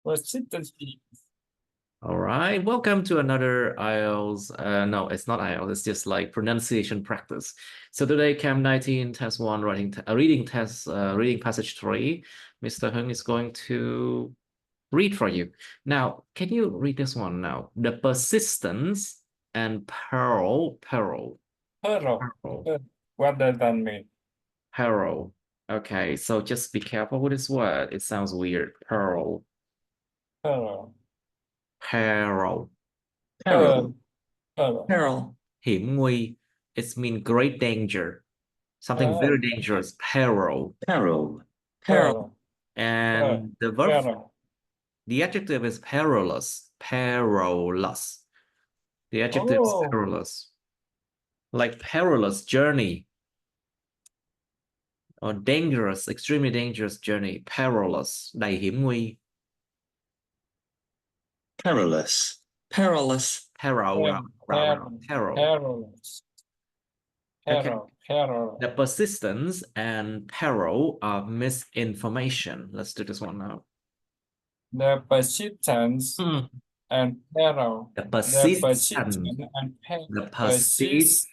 Consistency. All right, welcome to another IELTS. No, it's not IELTS. It's just like pronunciation practice. So today, Cam 19, test one, reading test, reading passage 3. Mr. Hung is going to read for you. Now, can you read this one now? The persistence and peril. Peril. What does that mean? Peril. Okay, so just be careful with this word. It sounds weird. Peril. Peril. Peril. Peril. Peril. Hiểm nguy. It means great danger. Something very dangerous. Peril. Peril. Peril. And the verb, Peril. the adjective is perilous. Perilous. The adjective is perilous. Like perilous journey. Or dangerous, extremely dangerous journey. Perilous. Đầy hiểm nguy. Perilous. Perilous. Peril. Perilous. Okay. Peril. The persistence and peril are misinformation. Let's do this one now. The persistence and peril. The persistence. The persistence.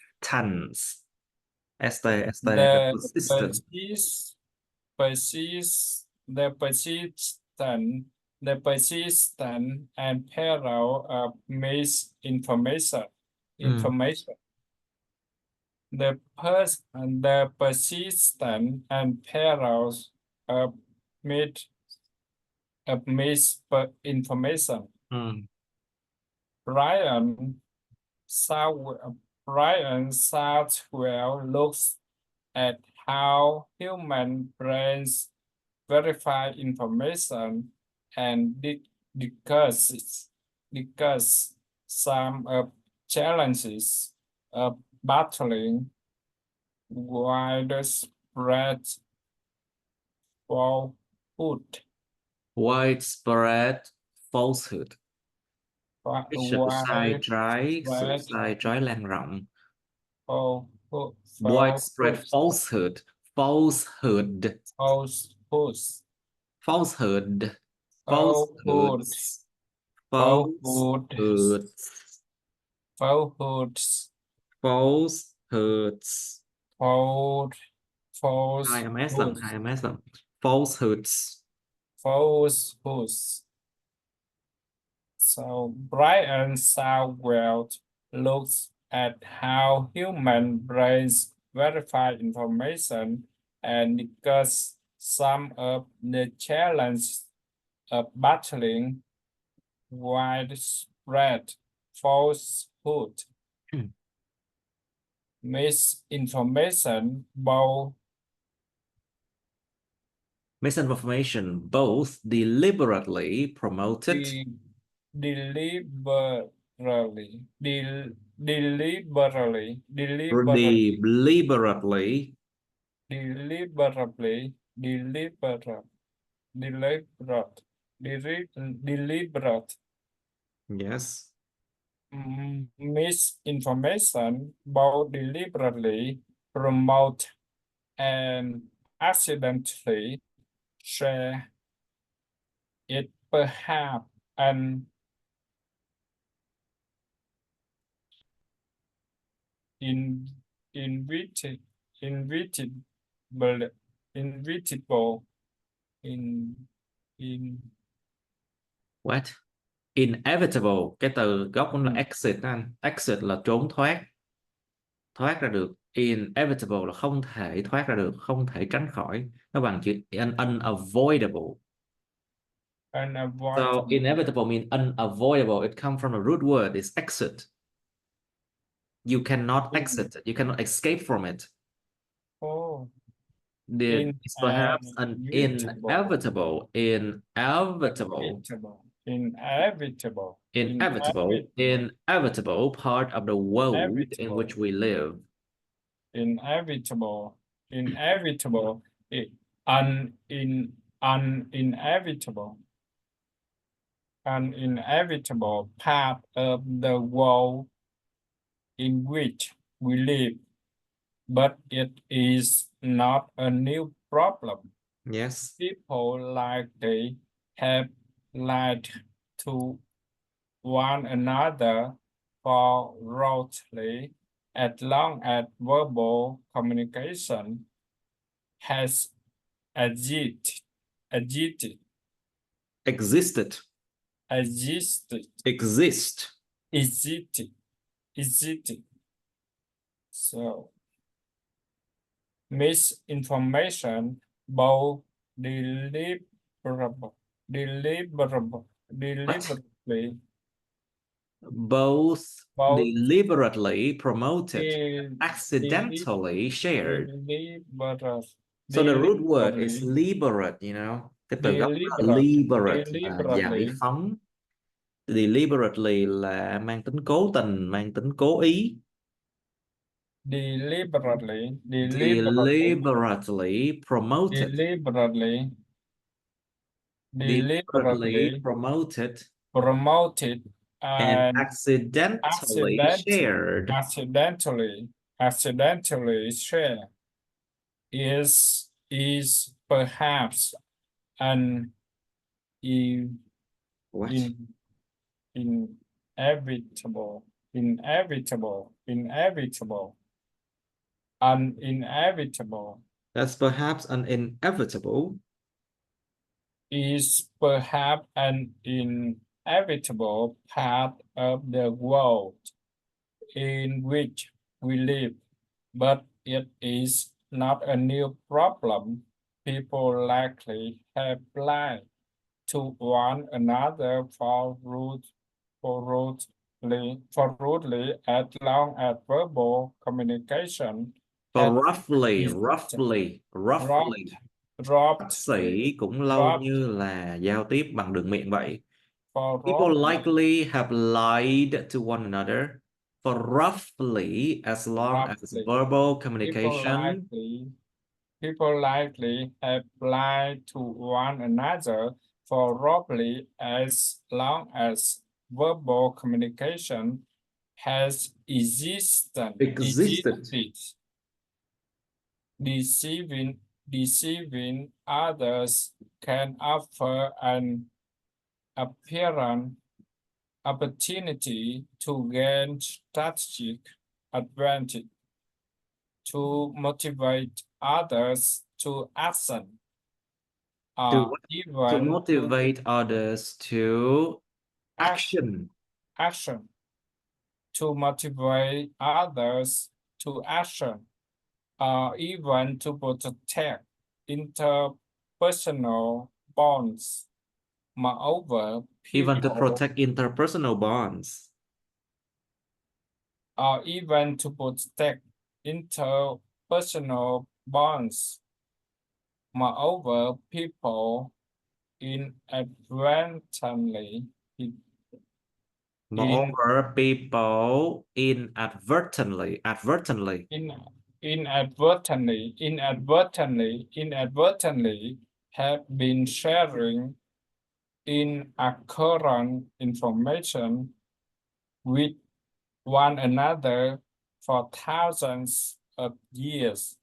The persistent and peril of misinformation. The persistent and perils of misinformation. Brian Southwell looks at how human brains verify information and discuss some challenges of battling widespread falsehood. Widespread falsehood. Sự sai trái lan rộng. Widespread falsehood. Falsehood. Falsehoods. So Brian Southwell looks at how human brains verify information and discuss some of the challenges of battling widespread falsehood. Misinformation, both deliberately promoted. Deliberately deliberate. Yes. Misinformation, both deliberately promote and accidentally share it, perhaps an inevitable What? Inevitable. Cái từ gốc cũng là exit anh. Exit là trốn thoát. Thoát ra được. Inevitable là không thể thoát ra được, không thể tránh khỏi. Nó bằng chữ unavoidable. So inevitable means unavoidable. It comes from a root word. It's exit. You cannot exit it. You cannot escape from it. It's perhaps an inevitable part of the world in which we live. Inevitable part of the world in which we live, but it is not a new problem. Yes. People likely have like to one another thoroughly as long as verbal communication has existed, existed, Existed. existed, Exist. existed, existed. So misinformation, both deliberable, What? deliberately, Both both deliberately promoted, de- deli- accidentally shared. deliberate, So the root word is deliberately, liberate, you know. Cái từ gốc là deliberate, liberate là giải deliberately, phóng. Deliberately là mang tính cố tình, mang tính cố ý. deliberately, deliberately, Deliberately promoted. deliberately, Deliberately deliberately promoted promoted and and accidentally accident, shared. accidentally share is perhaps an in, What? in, inevitable, inevitable That's perhaps an inevitable. is perhaps an inevitable part of the world in which we live, but it is not a new problem. People likely have lied to one another for rudely as long as verbal communication For has existed. Robbed, roughly. Xấp robbed, xỉ cũng lâu robbed, như là giao tiếp bằng đường miệng vậy. for People roughly, likely have lied to one another for roughly as long as roughly. verbal People communication likely People likely have lied to one another for roughly as long as verbal communication has existed. existed. Deceiving others can offer an apparent opportunity to gain strategic advantage, to motivate others to action, To what? To even to motivate others to action, action. action, to motivate others to action, even to protect interpersonal bonds. Moreover, Even to people, protect interpersonal bonds. even to protect interpersonal bonds. Moreover, people inadvertently in Moreover, people advertently in inadvertently have been sharing inaccurate information with one another for thousands of years.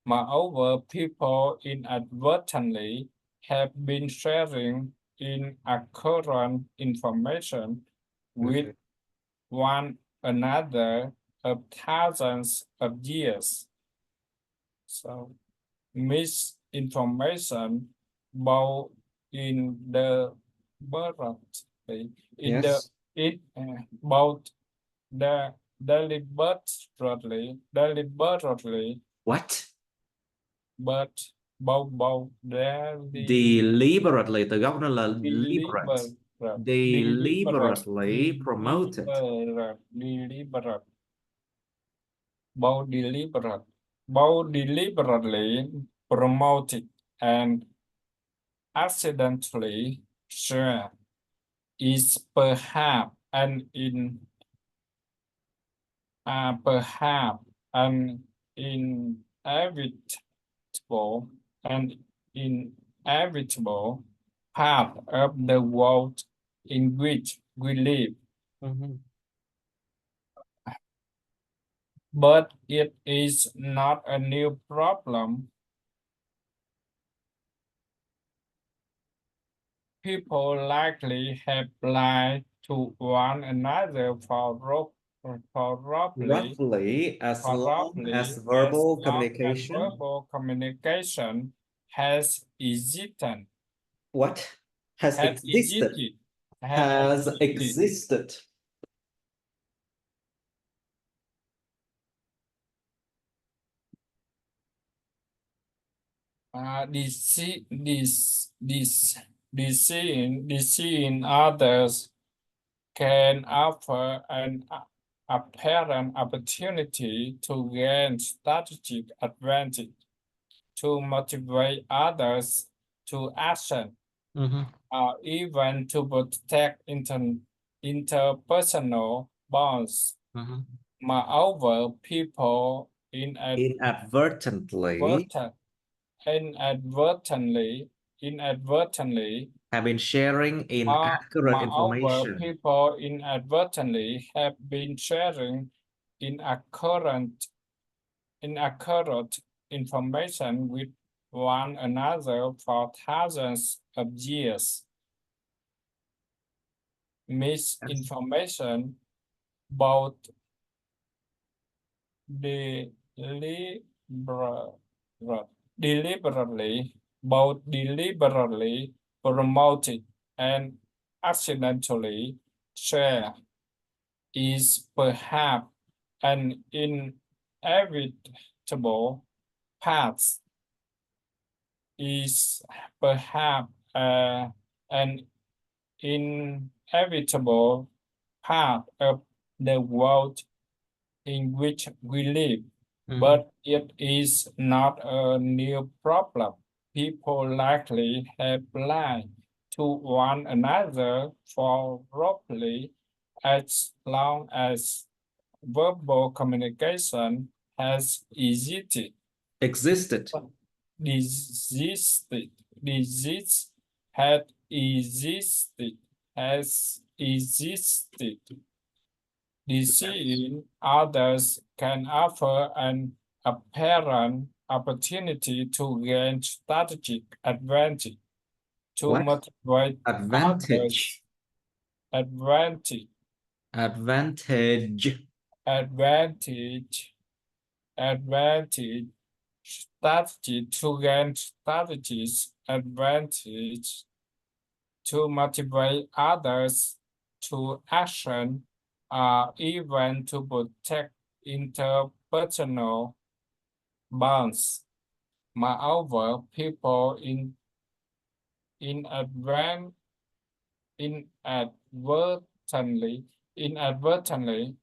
Moreover, people inadvertently have been sharing inaccurate information with one another of thousands of years. So misinformation both in the in the Yes. it both the deliberately What? but both Deliberately, từ gốc nó là deliberate. deliberate Deliberately promoted. deliberate both deliberately promoted and accidentally share is perhaps an and inevitable part of the world in which we live. But it is not a new problem. people likely have lied to one another Roughly, as long as as verbal long as communication. verbal communication has existed. What? Has Has existed. existed. Has existed. Deceiving others can offer an apparent opportunity to gain strategic advantage, to motivate others to action, or even to protect interpersonal bonds. Moreover, people Inadvertently inadvertently have been sharing inaccurate moreover, information. people inadvertently have been sharing inaccurate information with one another for thousands of years. Misinformation, both deliberately promoted and accidentally shared, is perhaps an inevitable path, is perhaps an inevitable part of the world in which we live, but it is not a new problem. People likely have lied to one another for roughly as long as verbal communication has existed. Existed. Disease had has existed. Deceiving others can offer an apparent opportunity to gain strategic advantage, to What? motivate Advantage. others. Advantage. Advantage. Advantage. Advantage. Strategy to gain strategies. Advantage. To motivate others to action, even to protect interpersonal bonds. Moreover, people inadvertently inadvertently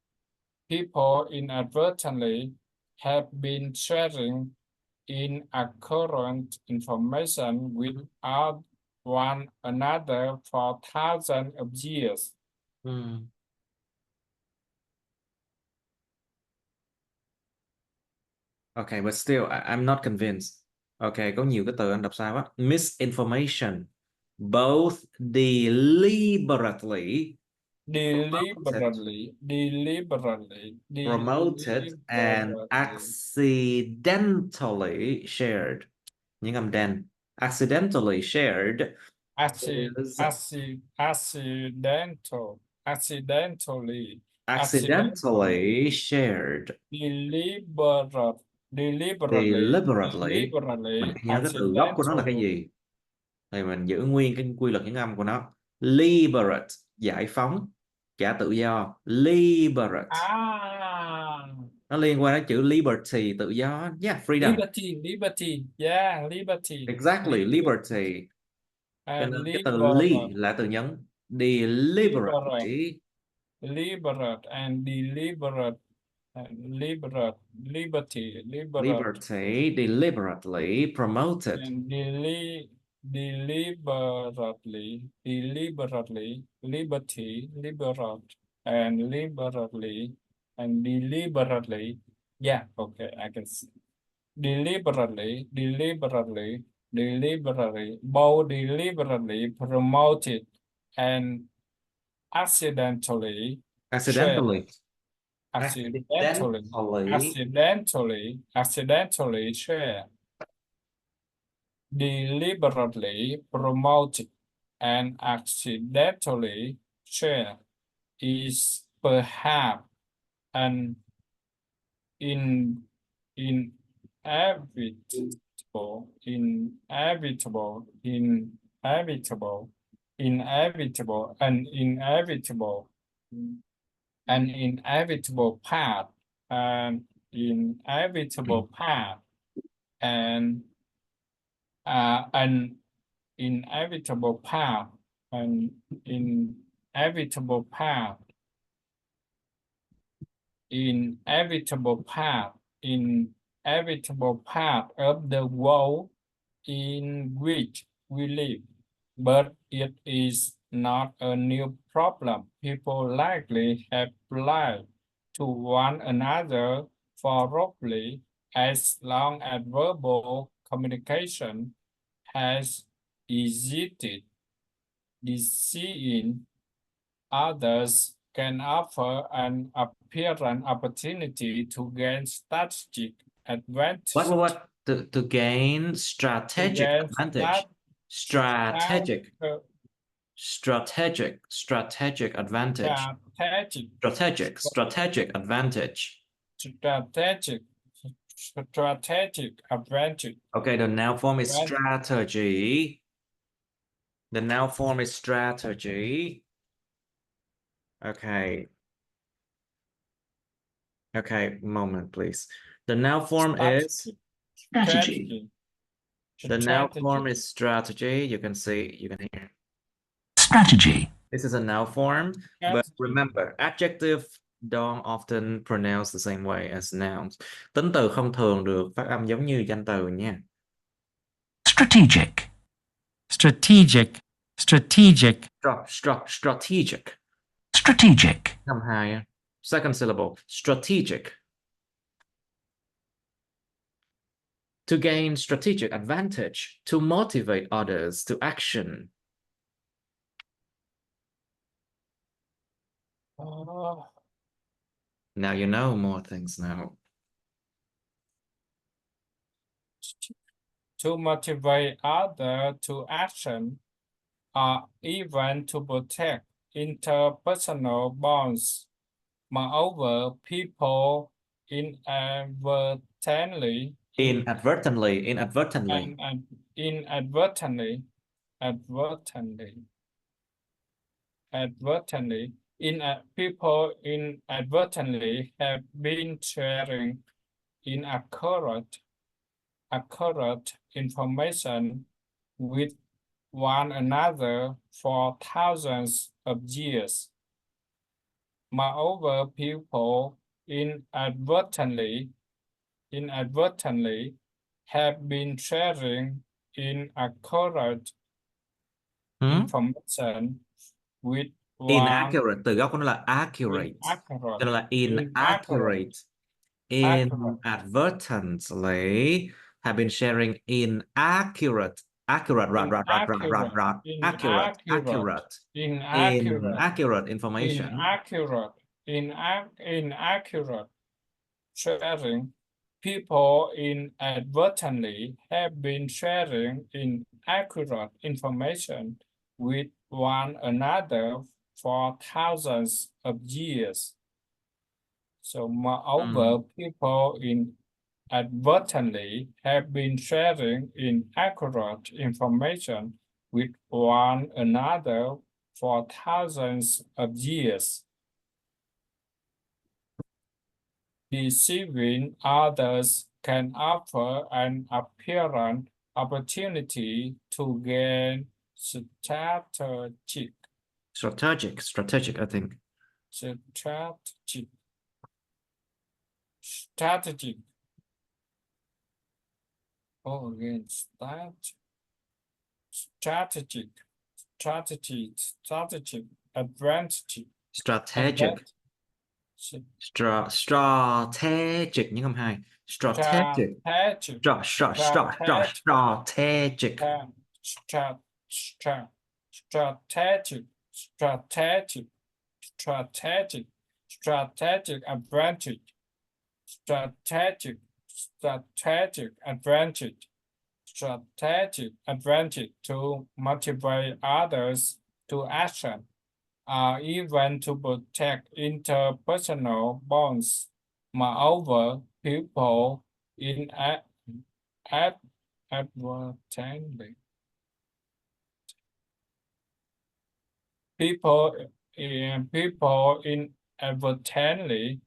people inadvertently have been sharing inaccurate information with one another for thousands of years. Okay, but still, I'm not convinced. Okay, có nhiều cái từ anh đọc sai quá. Misinformation, both deliberately promoted and accidentally shared. Những âm đen. Accidentally shared is accidentally shared. Deliberately. Mình phải nhớ cái từ gốc của nó là cái gì. Thì mình giữ nguyên cái quy luật những âm của nó. Liberate, giải phóng, trả tự do. Liberate. Nó liên quan đến chữ liberty, tự do. Yeah, freedom. Liberty. Yeah, liberty. Exactly, liberty. Cho nên cái từ li là từ nhấn. Deliberately. Liberate and deliberate. Liberty. Liberty, deliberately promoted. And deliberately, liberty, liberate, and deliberately. Yeah, okay, I can see. Deliberately, both deliberately promoted and accidentally Accidentally. share. Deliberately promoted and accidentally share is perhaps an inevitable, inevitable, inevitable, inevitable, an inevitable path, an inevitable path, and an inevitable path, an inevitable path, inevitable path, inevitable path of the world in which we live, but it is not a new problem. People likely have lied to one another for roughly as long as verbal communication has existed. Seeing others can offer an apparent opportunity to gain strategic advantage. What? To gain strategic advantage. Strategic advantage. Strategic Advantage. advantage. Okay, the noun form is strategy. The noun form is strategy. Okay. Okay, moment, please. The noun form is Strategy. the noun form is strategy. You can see, you can hear. Strategy. This is a noun form, but remember, adjective don't often pronounce the same way as nouns. Tính từ không thường được phát âm giống như danh từ nha. Strategic. Strategic. Strategic. Strategic. Strategic. Âm hai. Second syllable. Strategic. To gain strategic advantage, to motivate others to action. Now you know more things now. To motivate others to action, or even to protect interpersonal bonds. Moreover, people inadvertently people inadvertently have been sharing inaccurate information with one another for thousands of years. Moreover, people inadvertently have been sharing inaccurate information with Inaccurate, từ gốc của nó là accurate. Cho nên là inaccurate. Inadvertently have been sharing inaccurate information. Inaccurate sharing. People inadvertently have been sharing inaccurate information with one another for thousands of years. So moreover, people inadvertently have been sharing inaccurate information with one another for thousands of years. Deceiving others can offer an apparent opportunity to gain strategic, I think. Strategic. Oh, again, strategic advantage. Strategic. Strategic nhưng không hai. Strategic. Strategic advantage. Strategic advantage. strategic advantage to motivate others to action, or even to protect interpersonal bonds. Moreover, people in advertising people inadvertently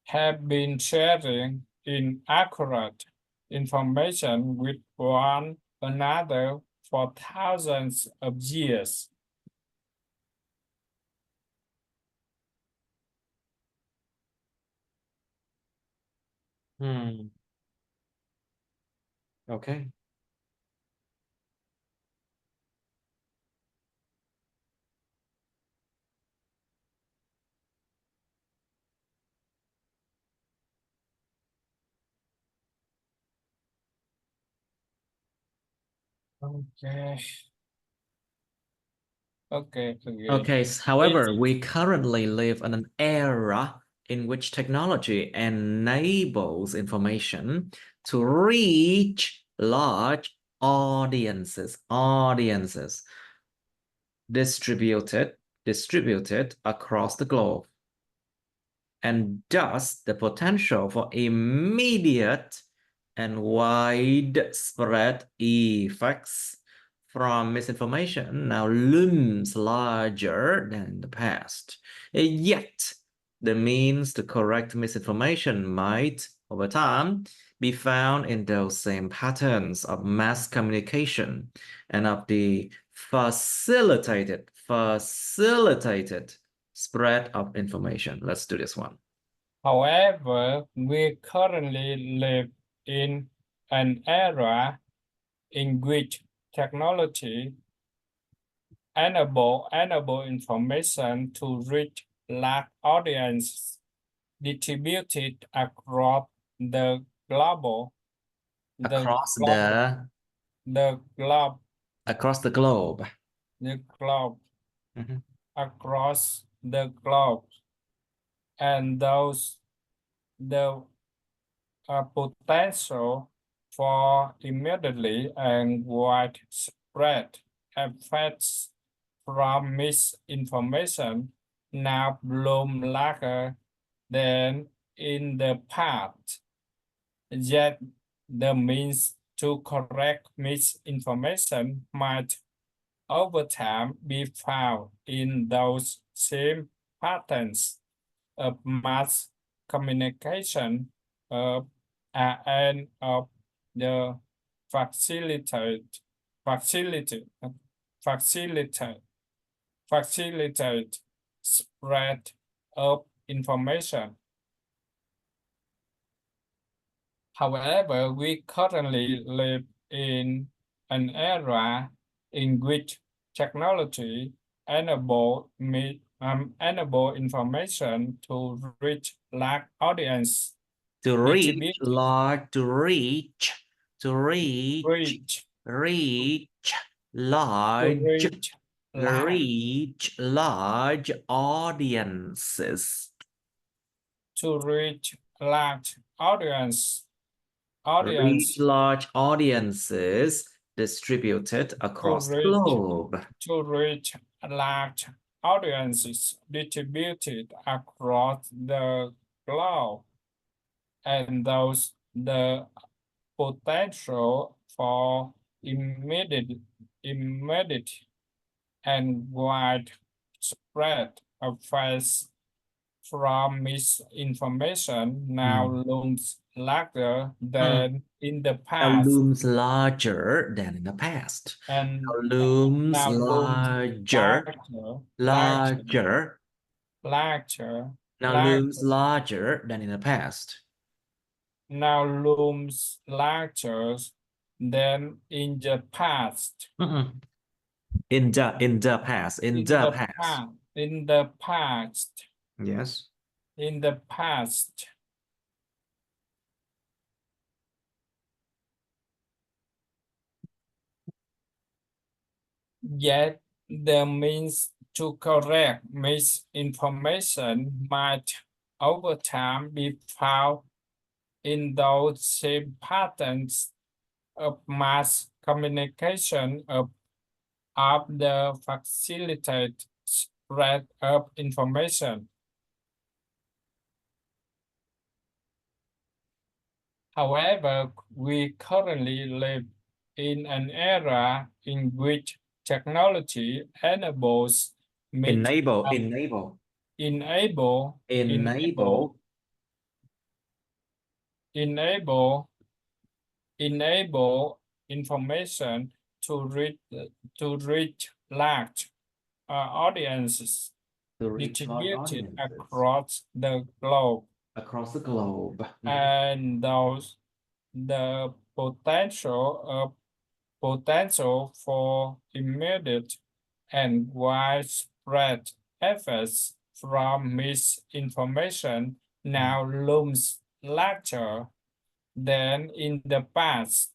have been sharing inaccurate information with one another for thousands of years. Okay. Okay. Okay. Okay. However, we currently live in an era in which technology enables information to reach large audiences, distributed across the globe, and thus the potential for immediate and widespread effects from misinformation now looms larger than in the past. Yet, the means to correct misinformation might, over time, be found in those same patterns of mass communication and of the facilitated spread of information. Let's do this one. However, we currently live in an era in which technology enable information to reach large audiences distributed across the globe. Across the globe. Mhm. Across the globe, and those the potential for immediately and widespread effects from misinformation now bloom larger than in the past. Yet the means to correct misinformation might over time be found in those same patterns of mass communication and of the facilitate spread of information. However, we currently live in an era in which technology enable information to reach large audience. To reach large audiences. To reach large audience. Reach large audiences distributed across the globe. To reach large audiences distributed across the globe, and thus the potential for immediate and widespread effects from misinformation now looms larger than in the past. Now looms larger than in the past. And now looms larger. Now looms larger than in the past. Now looms larger than in the past. In the past. Yes. In the past. Yet the means to correct misinformation might over time be found in those same patterns of mass communication of the facilitate spread of information. However, we currently live in an era in which technology enables Enable information to reach large audiences distributed across the globe. And those the potential for immediate and widespread effects from misinformation now looms larger than in the past.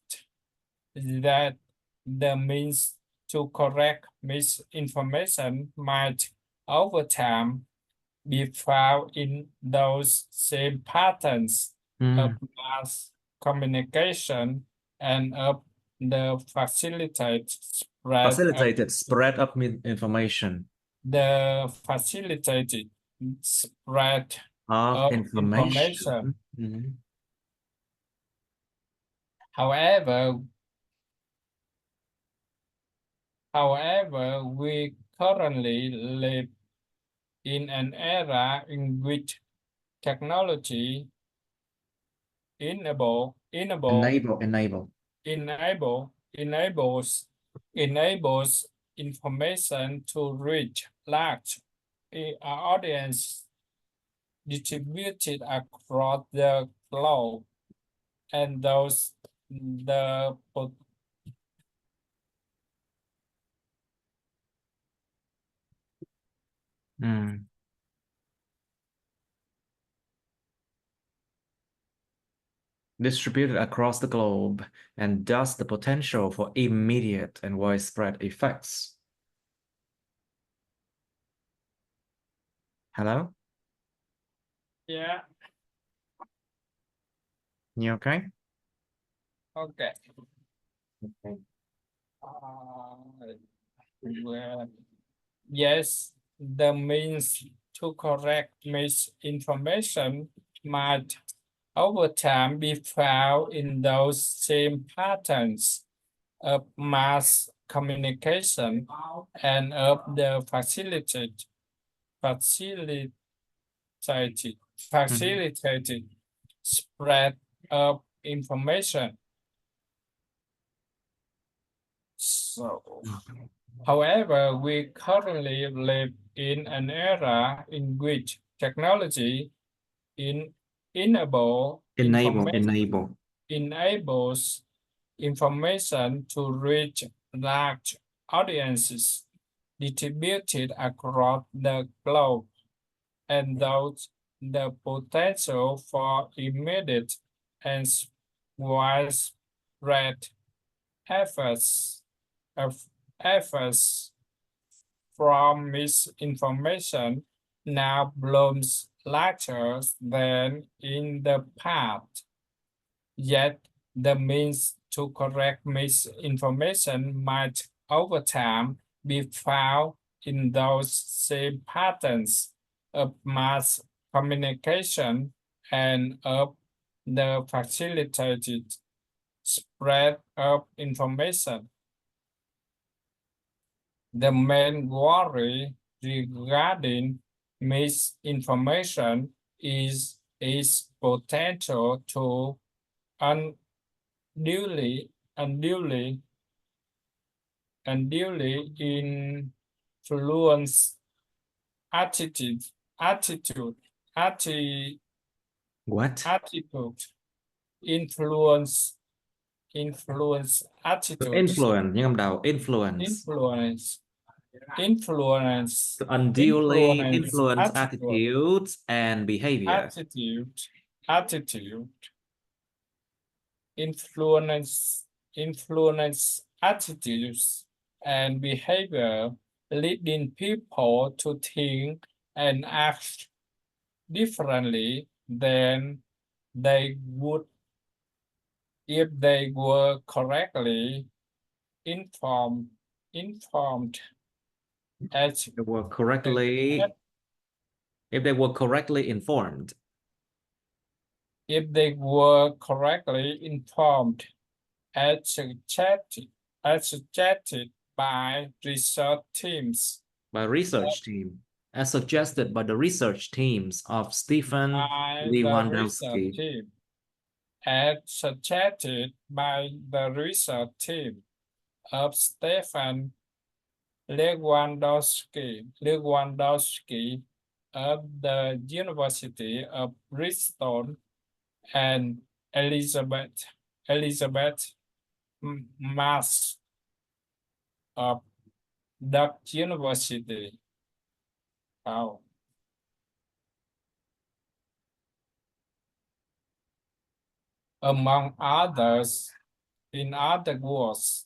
That the means to correct misinformation might over time be found in those same patterns of mass communication and of the facilitated spread of information. The facilitated spread of information. However, we currently live in an era in which technology enables information to reach large audience distributed across the globe, and those the distributed across the globe, and thus the potential for immediate and widespread effects. Hello? Yeah. You okay? Okay. Okay. Well, yes, the means to correct misinformation might over time be found in those same patterns of mass communication and of the facilitated spread of information. So, however, we currently live in an era in which technology enables information to reach large audiences distributed across the globe, and thus the potential for immediate and widespread efforts from misinformation now blooms larger than in the past. Yet the means to correct misinformation might over time be found in those same patterns of mass communication and of the facilitated spread of information. The main worry regarding misinformation is its potential to unduly influence attitude, influence attitudes. Influence. To unduly influence attitudes and behavior. Influence attitudes and behavior, leading people to think and act differently than they would if they were correctly informed as They were correctly, if they were correctly informed. if they were correctly informed as suggested by research teams. By research team, as suggested by the research teams of Stephen By the Lewandowski. research team. As suggested by the research team of Stephen Lewandowski of the University of Bristol and Elizabeth Mass of Duke University. Oh. Among others, in other words,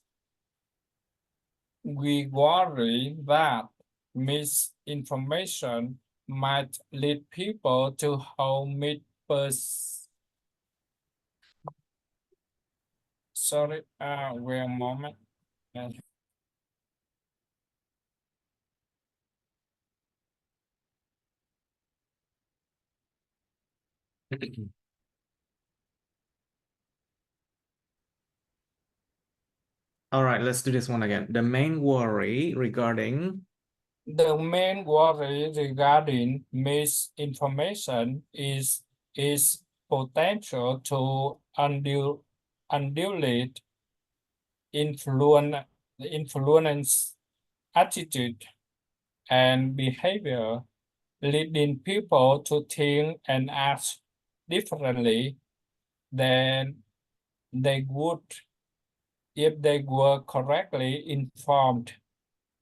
we worry that misinformation might lead people to hold sorry, wait a moment. All right, let's do this one again. The main worry regarding misinformation is potential to unduly influence attitude and behavior, leading people to think and act differently than they would if they were correctly informed,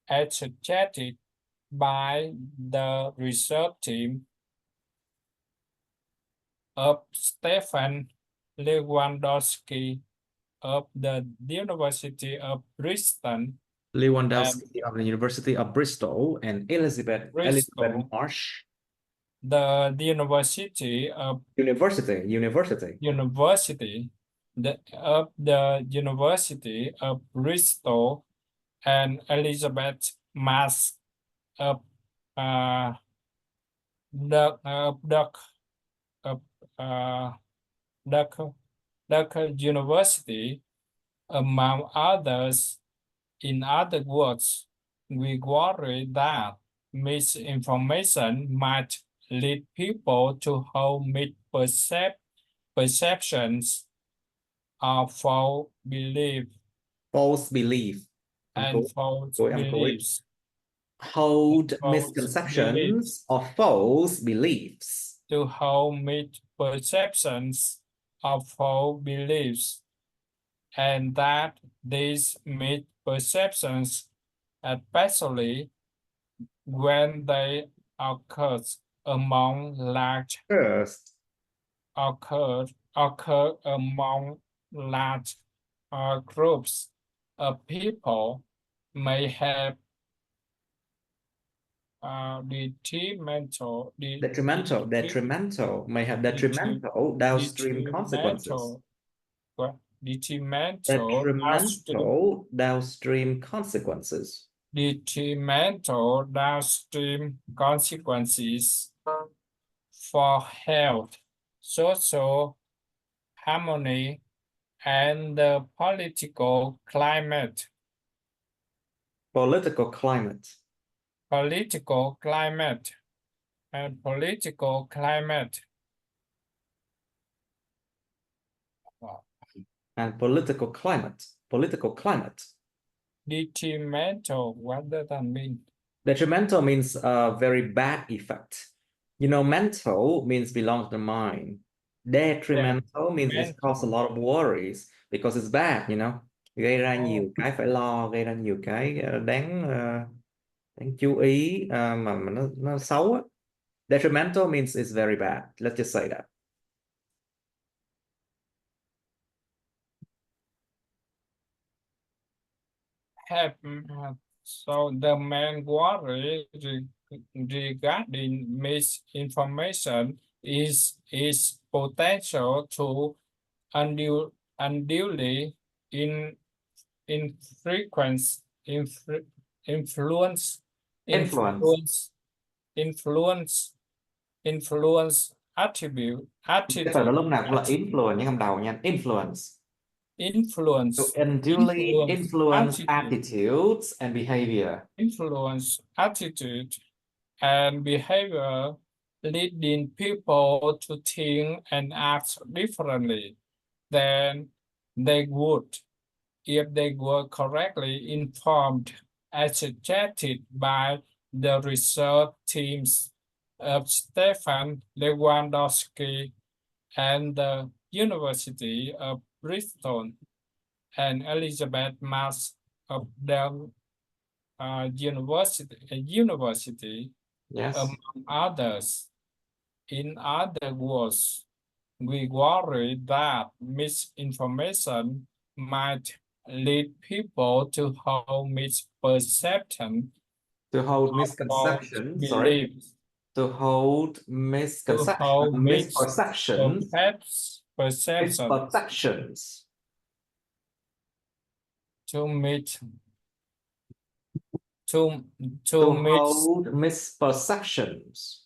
as suggested by the research team of Stephen Lewandowski of the University of Bristol. Lewandowski of the University of Bristol and Elizabeth Marsh. The University of Bristol and Elizabeth Mass of Duke University, among others. In other words, we worry that misinformation might lead people to hold perceptions of false belief and false beliefs. Hold misconceptions of false beliefs. To hold misperceptions of false beliefs, and that these misperceptions, especially when they occur among large groups of people, may have detrimental downstream consequences. Detrimental downstream consequences for health, social harmony, and the political climate. Detrimental, what does that mean? Detrimental means a very bad effect. You know, mental means belong to the mind. Detrimental means it causes a lot of worries because it's bad, you know. Gây ra nhiều cái phải lo, gây ra nhiều cái đáng chú ý mà nó xấu á. Detrimental means it's very bad. Let's just say that. So the main worry regarding misinformation is potential to unduly influence attribute Cái từ đó lúc nào cũng là influence nhé, không đầu nha. Influence. To unduly influence attitudes and behavior. Influence attitude and behavior, leading people to think and act differently than they would if they were correctly informed, as suggested by the research teams of Stefan Lewandowski and the University of Bristol and Elizabeth Mas of the university, Yes. among others. In other words, we worry that misinformation might lead people to hold misperception, To hold misconception, beliefs, to hold misconception, misperceptions, misperceptions, to hold misperceptions,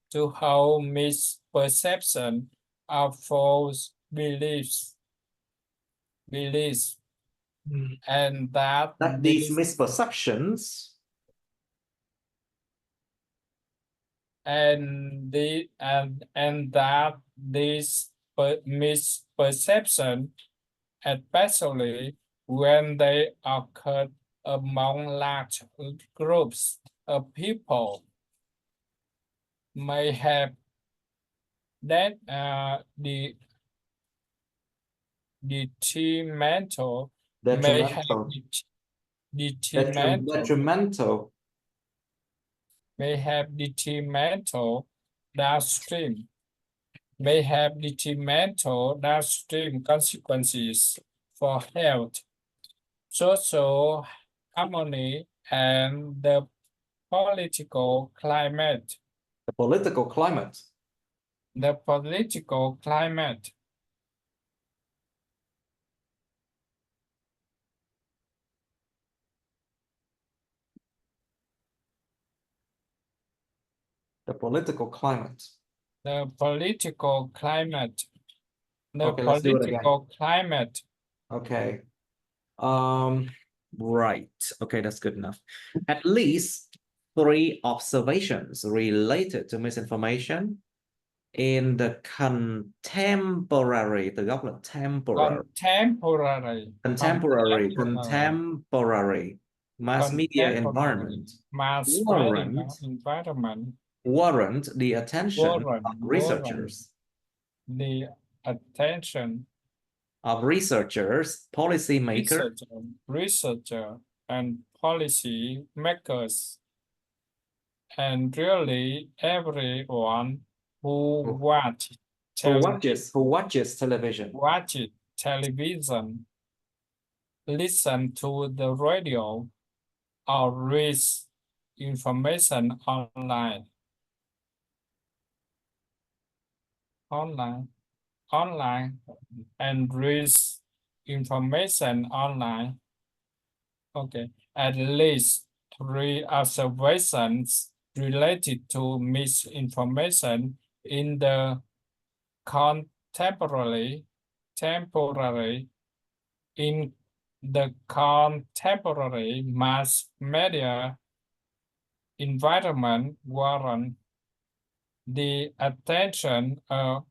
to hold misperception of false beliefs, and that these misperceptions and that this misperception, especially when they occur among large groups of people, may have that detrimental downstream consequences for health, social harmony, and the political climate. The political climate. The political climate. The political climate. The political climate. The okay, let's do it again. political climate. Okay. Right. Okay, that's good enough. At least 3 observations related to misinformation in the contemporary, từ gốc là temporary. Contemporary mass media environment warrant the attention of researchers. The attention of researchers, policymakers, researcher and policy makers, and really everyone who watches television, listen to the radio, or reads information online, and reads information online. Okay, at least 3 observations related to misinformation in the contemporary mass media environment warrant the attention of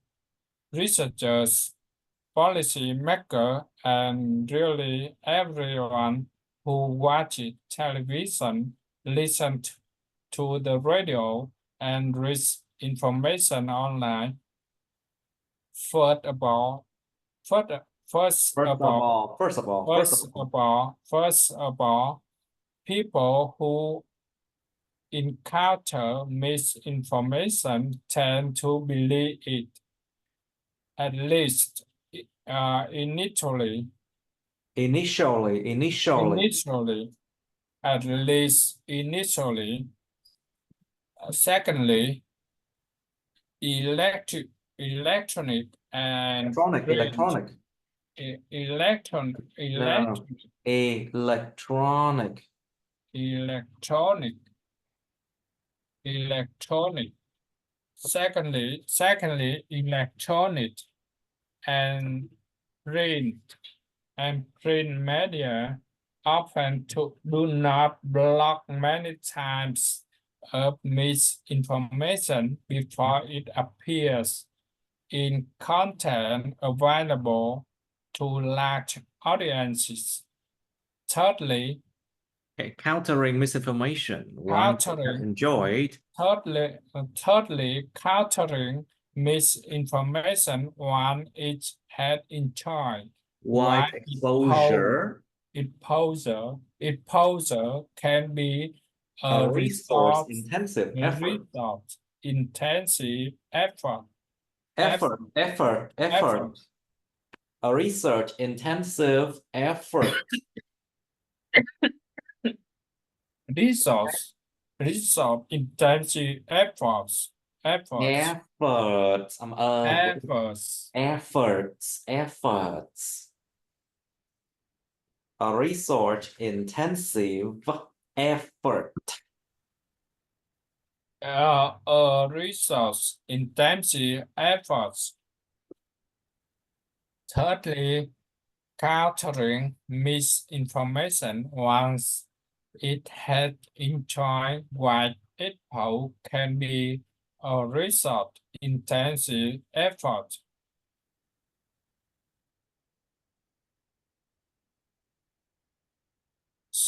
researchers, policy maker, and really everyone who watches television, listen to the radio, and reads information online. First of all, people who encounter misinformation tend to believe it, at least initially. At least initially. Secondly, electronic and Electronic. print. Electronic. Electronic. Secondly, electronic and print media often do not block many times of misinformation before it appears in content available to large audiences. Thirdly, countering misinformation. Once it has enjoyed. Thirdly, countering misinformation once it had enjoyed Wide exposure. Exposure can be a resource-intensive effort. A research-intensive effort. Resource-intensive efforts. A resource-intensive effort. Resource-intensive efforts. Thirdly, countering misinformation once it has enjoyed wide exposure can be a resource-intensive effort.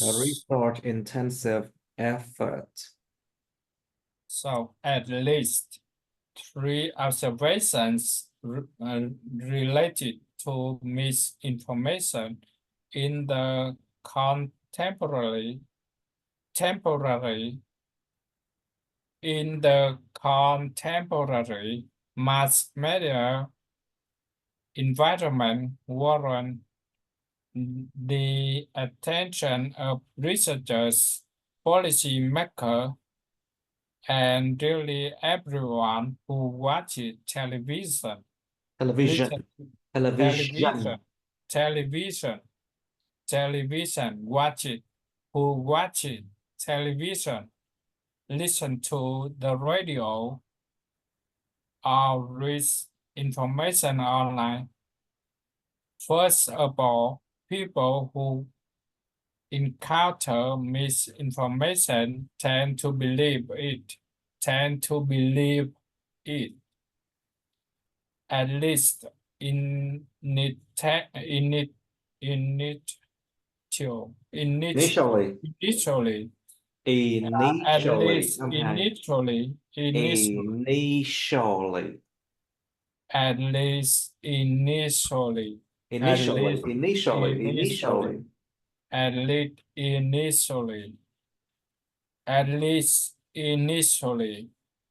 A resource-intensive effort. So at least 3 observations related to misinformation in the contemporary mass media environment warrant the attention of researchers, policymakers, and really everyone who watches television. Who watches television, listen to the radio, or read information online. First of all, people who encounter misinformation tend to believe it. At least initially.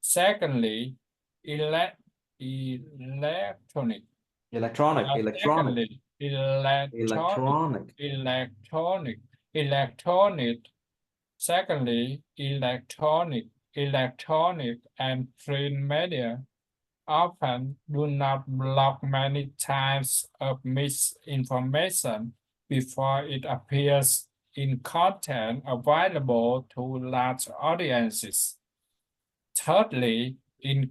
Secondly, electronic. Secondly, electronic and print media often do not block many types of misinformation before it appears in content available to large audiences. Thirdly, in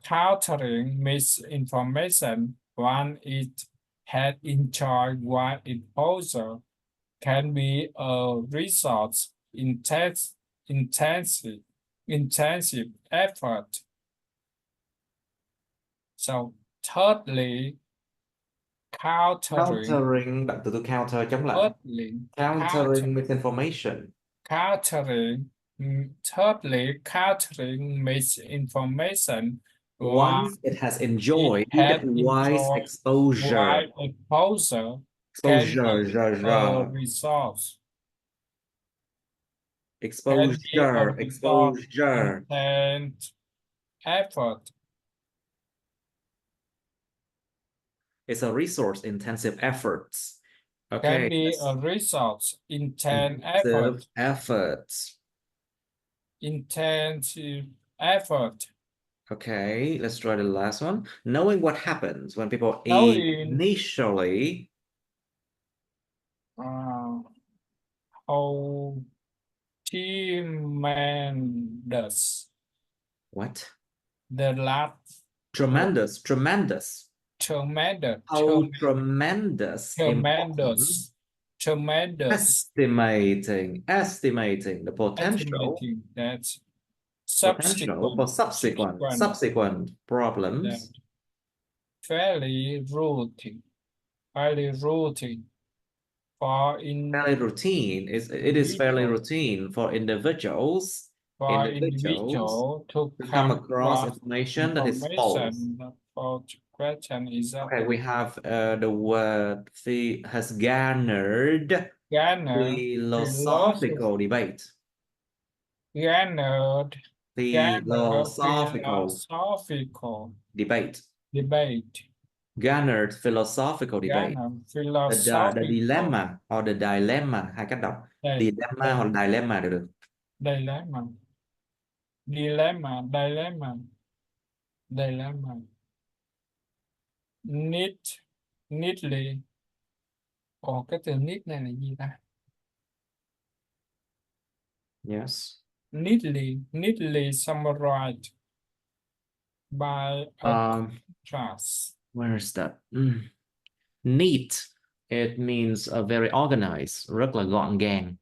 countering misinformation once it had enjoyed wide exposure can be a resource-intensive effort. So, thirdly, countering misinformation. Thirdly, countering misinformation once it has enjoyed wide exposure. Exposure. Effort. It's a resource-intensive efforts. Okay. Can be a resource-intensive effort. Intensive effort. Okay, let's try the last one. Knowing what happens when people Knowing initially how tremendous what? the last Tremendous. tremendous How tremendous importance tremendous estimating the potential estimating that for subsequent that problems. fairly routine for Fairly routine it is fairly routine for individuals individual to to come come across across information that is false. information for question is Okay, we have the word has garnered philosophical debate. garnered Philosophical philosophical debate. debate. Garnered philosophical debate. The dilemma or the dilemma, hai cách đọc. Dilemma hoặc dilemma đều được. Dilemma neatly. Cái từ neat này là gì ta? Yes. Neatly summarized by a contrast. Where is that? Neat. It means very organized, rất là gọn gàng.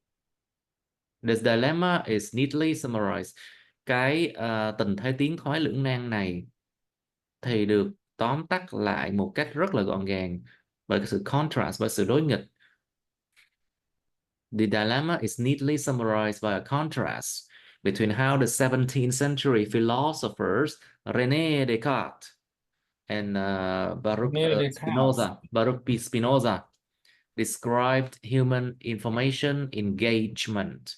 This dilemma is neatly summarized. Cái tình thế tiến thoái lưỡng nan này thì được tóm tắt lại một cách rất là gọn gàng bởi sự contrast, bởi sự đối nghịch. The dilemma is neatly summarized by a contrast between how the 17th century philosophers René Descartes and Baruch Spinoza described human information engagement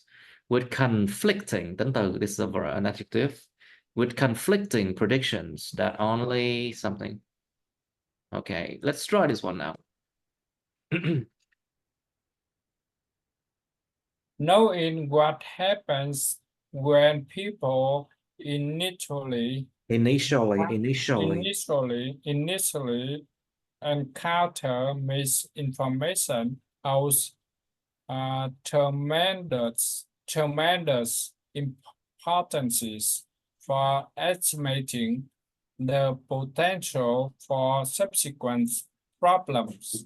with conflicting, tính từ, this is an adjective, with conflicting predictions that only something. Okay, let's try this one now. Knowing what happens when people initially encounter misinformation has tremendous importance for estimating the potential for subsequent problems.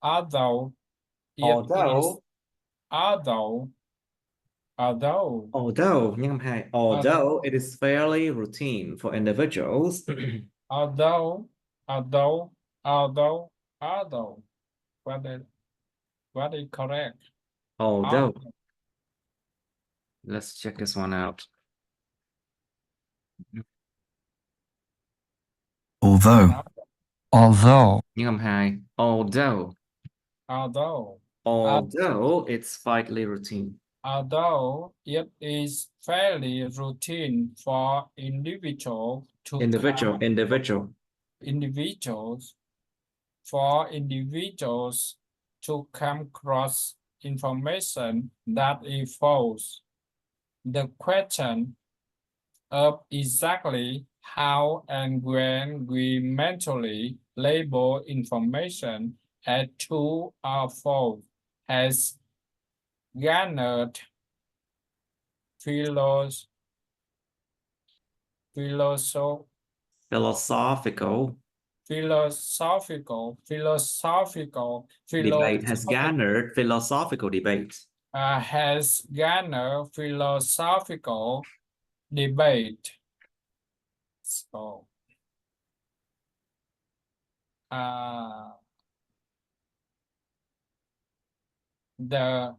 Although it is fairly routine for individuals although what is correct? Let's check this one out. Although. Nhưng âm 2. Although it's fairly routine. Although it is fairly routine for individuals to come across information that is false. The question of exactly how and when we mentally label information as true or false has garnered philosophical debate, has garnered philosophical debate. Has garnered philosophical debate. So, the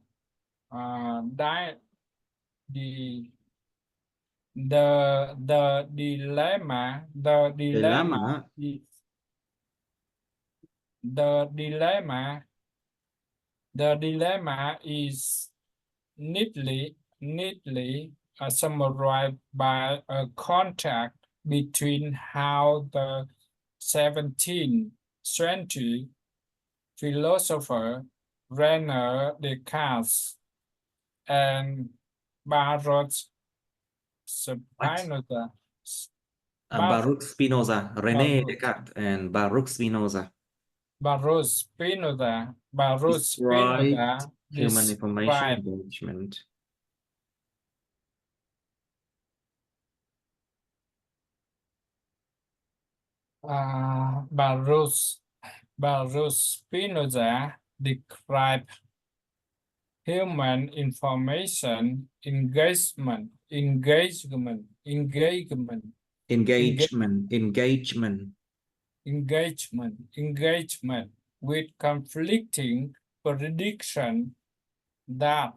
dilemma is neatly summarized by a contrast between how the 17th century philosopher René Descartes and Baruch Spinoza Baruch Spinoza, René Baruch. Descartes, and Baruch Spinoza Baruch Spinoza described human information described engagement. Baruch Spinoza described human information engagement with conflicting predictions that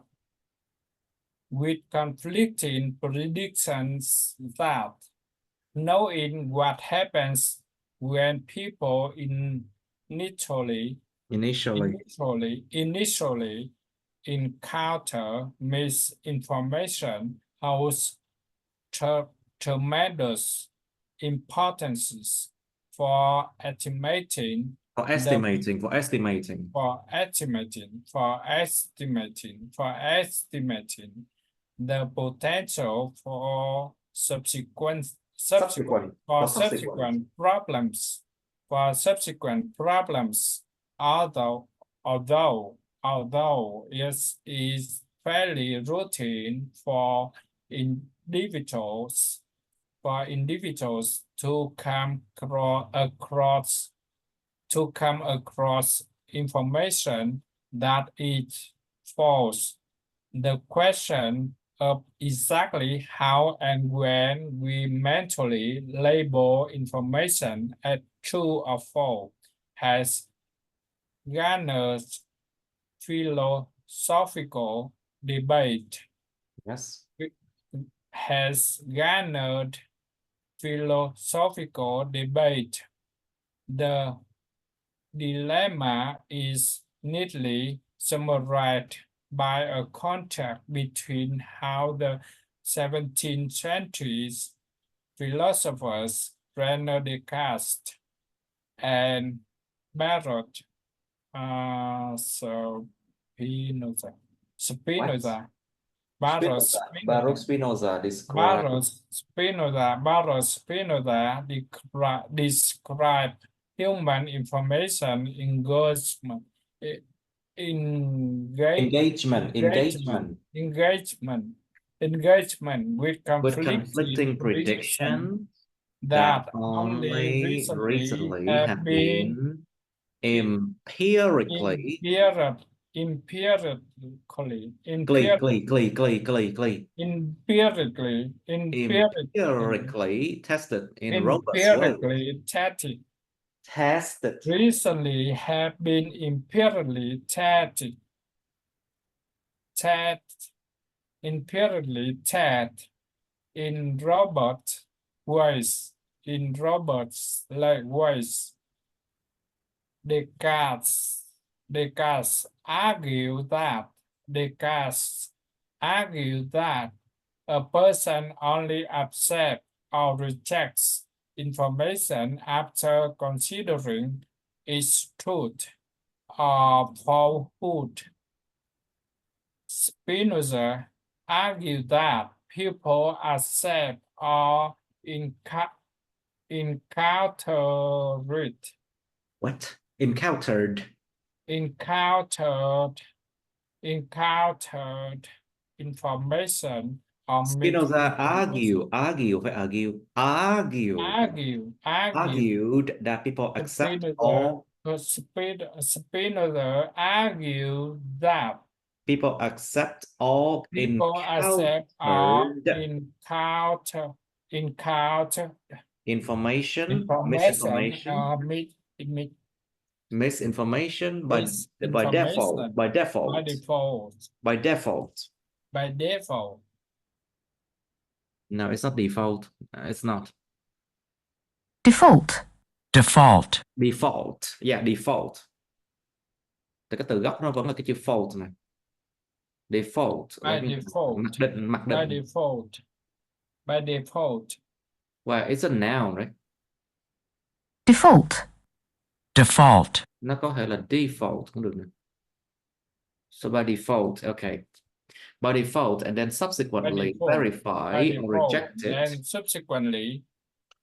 knowing what happens when people initially encounter misinformation holds tremendous importance for estimating the potential for subsequent problems. Although it is fairly routine for individuals to come across information that is false. The question of exactly how and when we mentally label information as true or false has garnered philosophical debate. Yes. The dilemma is neatly summarized by a contrast between how the 17th century philosophers René Descartes and Baruch Spinoza describe human information engagement with conflicting prediction that only recently have been empirically tested in robust ways. Recently have been empirically tested in robust ways. Descartes argued that a person only accepts or rejects information after considering its truth or falsehood. Spinoza argued that people accept or encountered information or Spinoza argued that people accept all Spinoza argued that people accept all encountered information, misinformation by default. No, it's not default. It's not. Default. Yeah, default. Thì cái từ gốc nó vẫn là cái chữ fault này. Default. By default. Well, it's a noun, right? Default. Nó có thể là default cũng được nữa. So by default, okay. By default, and then subsequently verify or reject it. And subsequently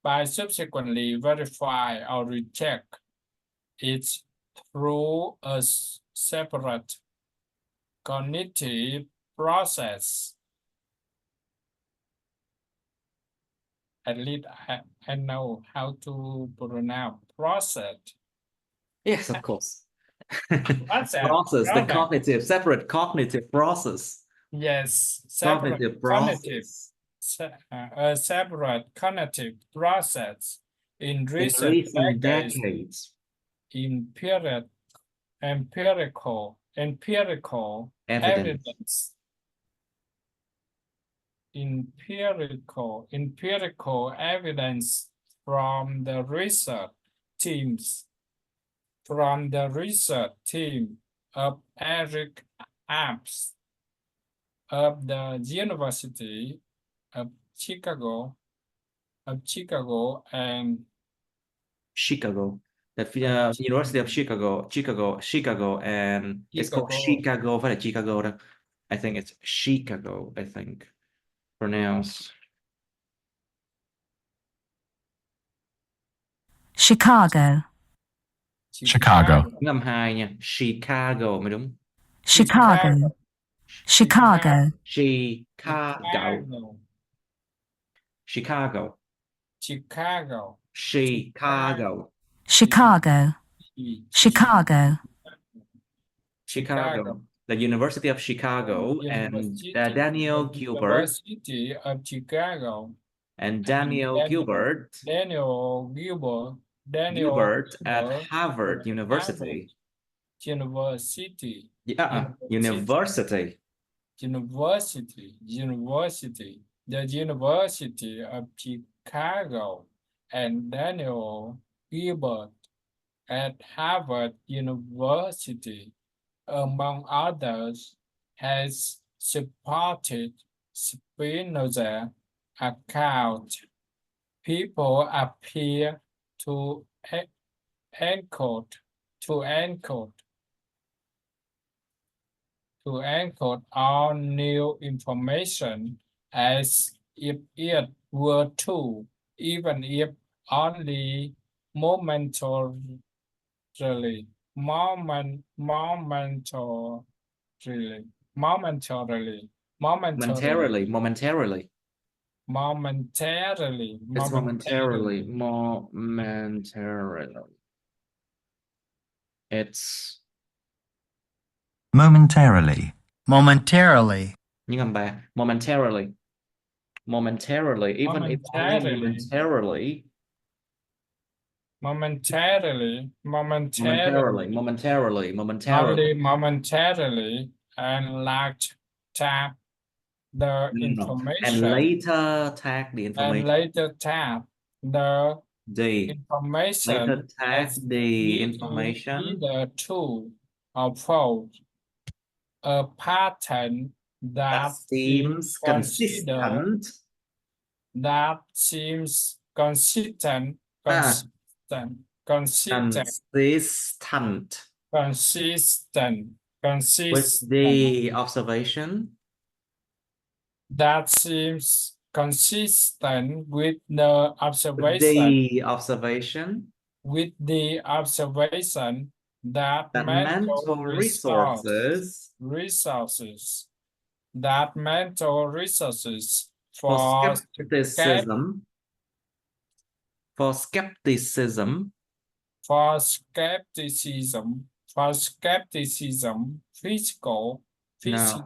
by subsequently verify or reject it through a separate cognitive process. At least I know how to pronounce process. Yes, of course. Process. Process, the Process. separate cognitive process. Yes, separate Cognitive cognitive, process. a separate cognitive process in In recent recent decades. decades. Empirical Evidence. Empirical evidence from the research team of Eric Apps of the University of Chicago and Chicago. The University of Chicago, and it's called Chicago. Phải là Chicago đó. I think it's Chicago, I think. Pronounced. Chicago. Chicago. Ngâm hai nha. Chicago mới đúng. Chicago. Chicago. Chicago. Chicago. Chicago. Chicago. The University of Chicago and Daniel Gilbert. University of Chicago. And Daniel Gilbert at Harvard University. University. The University of Chicago and Daniel Gilbert at Harvard University, among others, has supported Spinoza's account. People appear to encode all new information as if it were true, even if only momentarily. It's Momentarily. nhưng ngầm bà momentarily, even if only momentarily, only momentarily, and like tap the information, and later tag the information, and later tap the the information, later tag the information, either true or false, a pattern that seems consistent. That seems consistent. With the observation. That seems consistent with the observation. With the observation that mental resources for skepticism,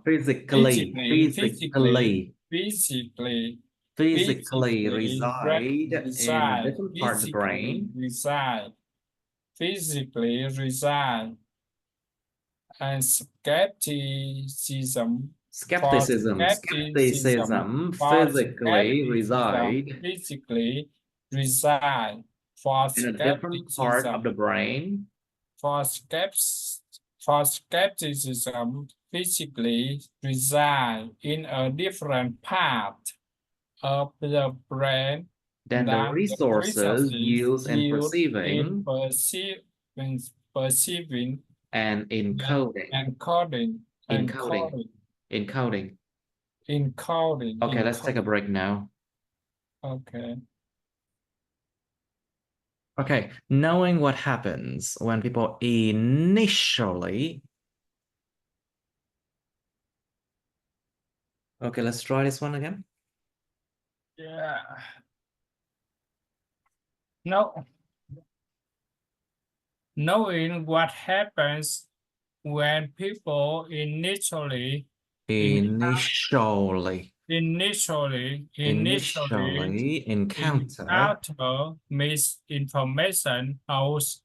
physically reside in a different part of the brain. And skepticism physically reside for in a different part of the brain. For skepticism physically reside in a different part of the brain than the resources used in perceiving and encoding. Okay, let's take a break now. Okay. Okay, knowing what happens when people initially. Okay, let's try this one again. Yeah. No. Knowing what happens when people initially Initially encounter encounter misinformation holds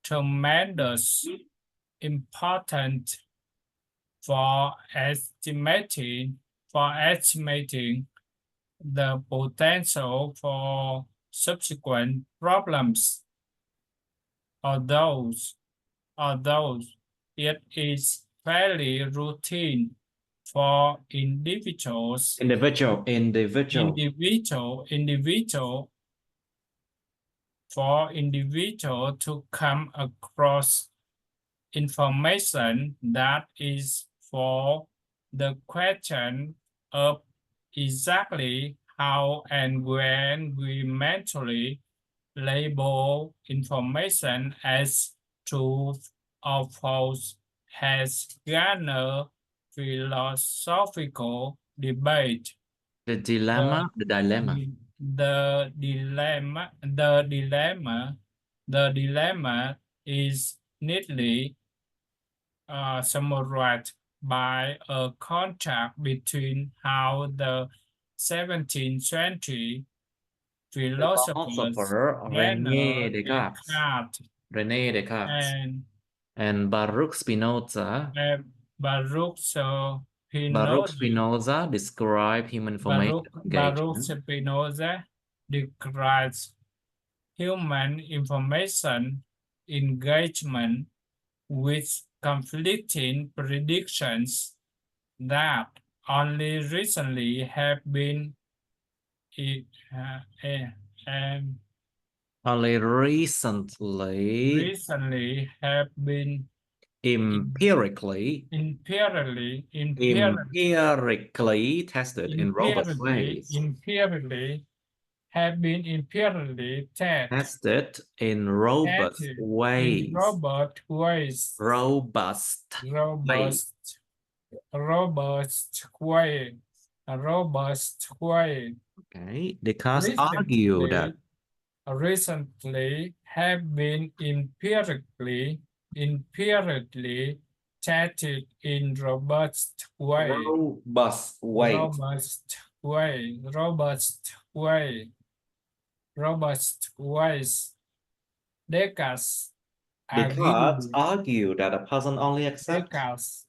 tremendous importance for estimating the potential for subsequent problems. Although it is fairly routine for individual to come across information that is for the question of exactly how and when we mentally label information as truth or false has garnered philosophical debate. the dilemma. The dilemma is neatly summarized by a contrast between how the 17th century philosophers René Descartes and Baruch Spinoza. Baruch Spinoza describe human information Baruch engagement. Spinoza describes human information engagement with conflicting predictions that only recently have been Only recently have been empirically tested in robust ways. Have been empirically Tested in robust ways. Robust way. Okay, Descartes argued that recently have been empirically tested in robust ways. Descartes argued that a person only accepts.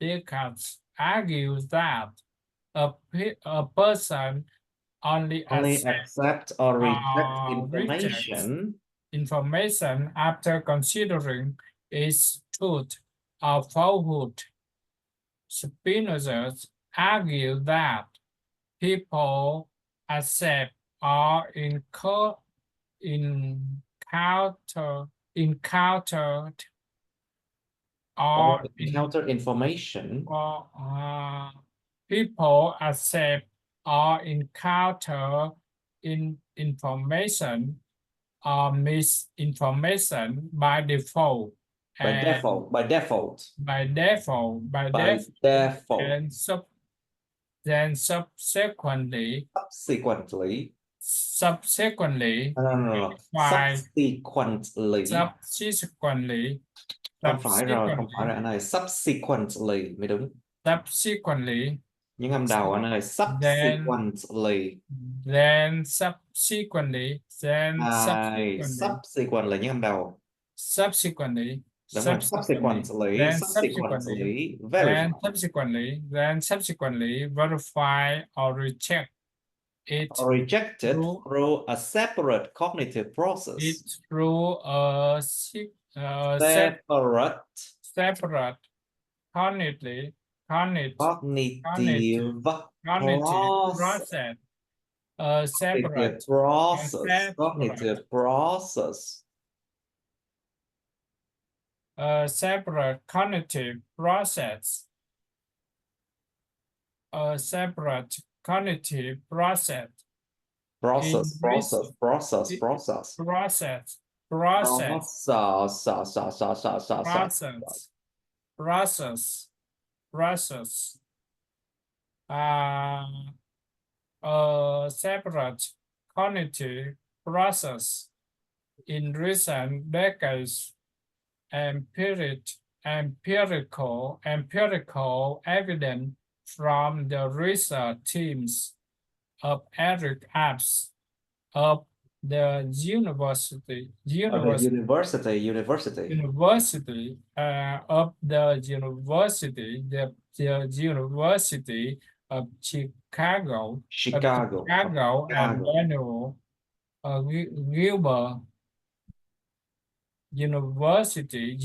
Descartes argues that a person only accept or reject information after considering its truth or falsehood. Spinoza argued that people accept or encountered information. People accept or encounter information or misinformation by default. And then subsequently mới đúng. Những âm đầu anh ơi, subsequently những âm đầu. Subsequently, verify or reject it rejected through a separate cognitive process. Through a separate cognitive process. Separate cognitive process. A separate cognitive process. Process, in process, process, it- process. process, process, a separate cognitive process. In recent decades, empirical evidence from the research teams of Eric Apps of the university Of the university. of the University of Chicago, Chicago. and Daniel Gilbert University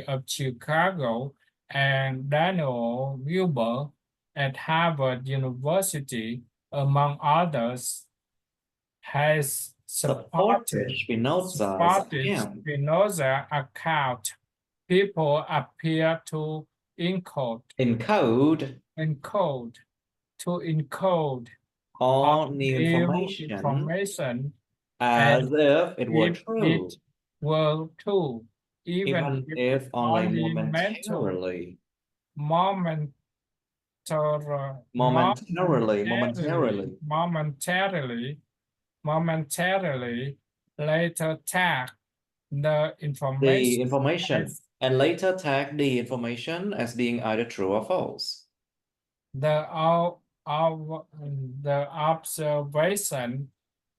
of Chicago and Daniel Gilbert at Harvard University, among others, has supported Spinoza account. People appear to encode all new new information as if it were true, even if only momentarily. Later tag the information and later tag the information as being either true or false. The observation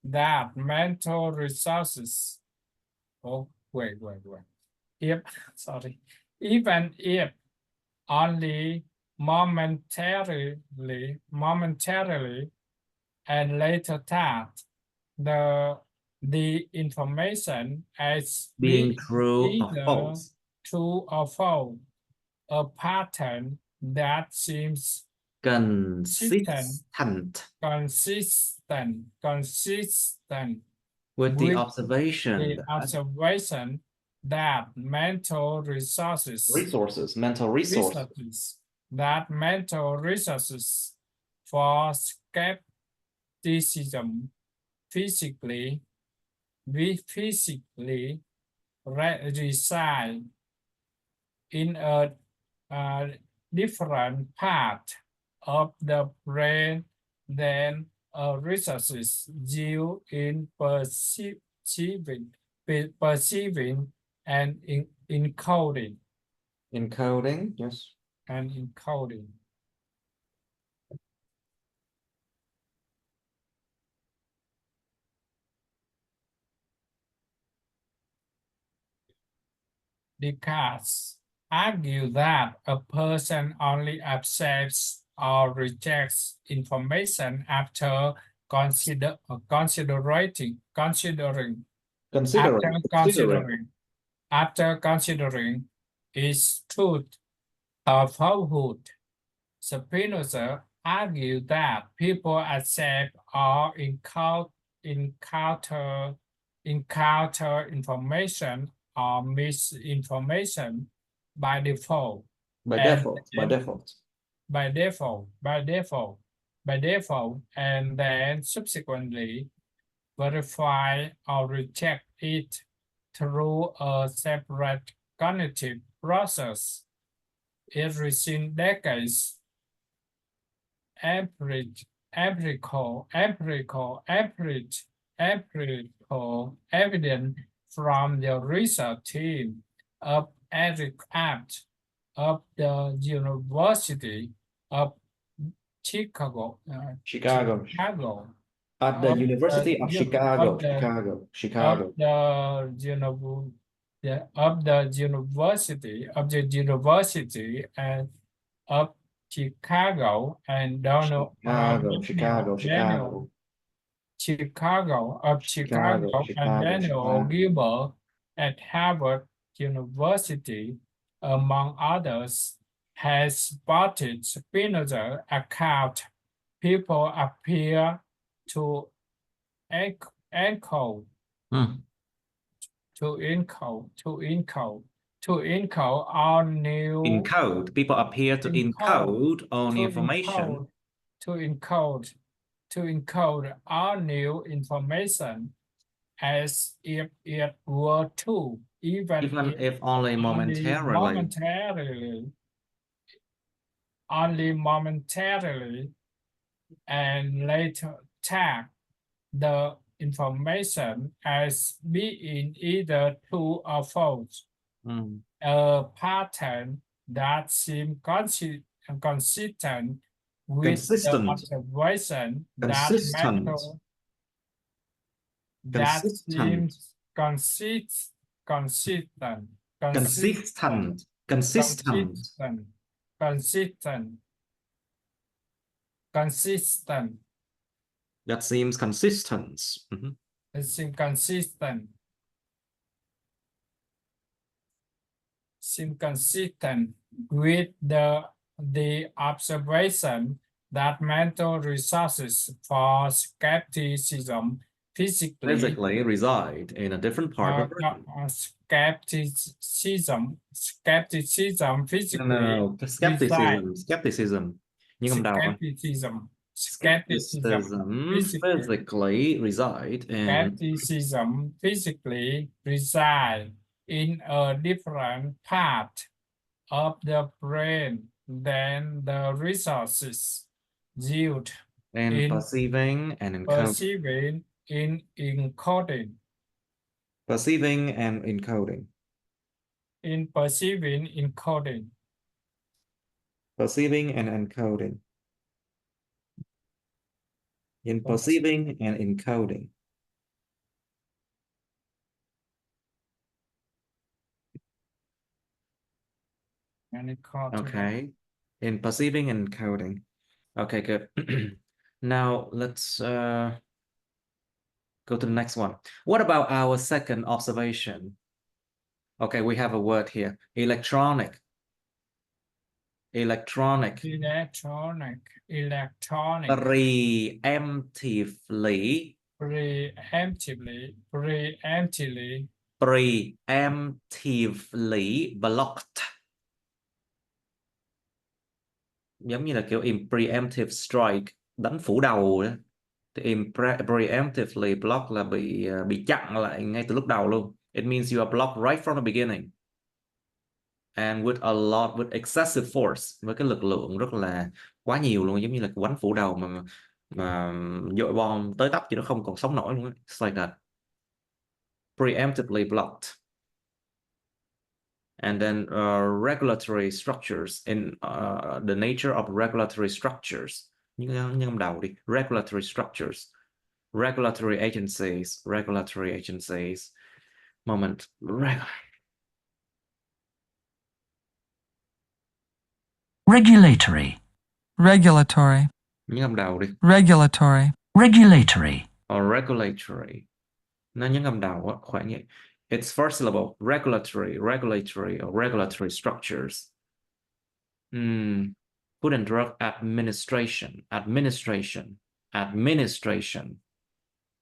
that mental resources. Oh, wait. Even if only momentarily, and later that the information as being true or either false. True or false, a pattern that seems consistent with with the observation that mental resources for skepticism physically reside in a different part of the brain than resources due in perceiving and encoding. Yes. And encoding. Descartes argued that a person only accepts or rejects information after considering its truth or falsehood. Spinoza argued that people accept or encounter information or misinformation by default, and then subsequently verify or reject it through a separate cognitive process. In recent decades, empirical evidence from the research team of Eric Apt of the University of Chicago. At the University of Chicago. Of the University and of Chicago and Daniel Gilbert at Harvard University, among others, has spotted Spinoza account. People appear to encode all new people appear to encode all new information to encode all new information as if it were true, even if only momentarily. Only momentarily, and later tag the information as being either true or false. A pattern that seems consistent with the observation that seems consistent. That seems consistent. It seems consistent. Seem consistent with the observation that mental resources for skepticism physically reside in a different part of the brain. Skepticism physically No, skepticism. Nhưng skepticism physically reside in skepticism physically reside in a different part of the brain than the resources used in perceiving and perceiving in encoding. Perceiving and encoding. In perceiving encoding. Perceiving and encoding. In perceiving and encoding. Okay. In perceiving and encoding. Okay, good. Now let's go to the next one. What about our second observation? Okay, we have a word here. Electronic. Preemptively. Blocked. Giống như là kiểu preemptive strike, đánh phủ đầu đó. Thì preemptively block là bị chặn lại ngay từ lúc đầu luôn. It means you are blocked right from the beginning. And with excessive force, với cái lực lượng rất là quá nhiều luôn, giống như là bắn phủ đầu mà dội bom tới tấp chứ nó không còn sống nổi luôn. It's like that. Preemptively blocked. And then regulatory structures, in the nature of regulatory structures. Những âm đầu đi. Regulatory structures. Regulatory agencies. Moment. Regulatory. Những âm đầu đi. Regulatory. Or regulatory. Nó những âm đầu á, khoảng vậy. Its first syllable, regulatory, or regulatory structures. Food and Drug Administration.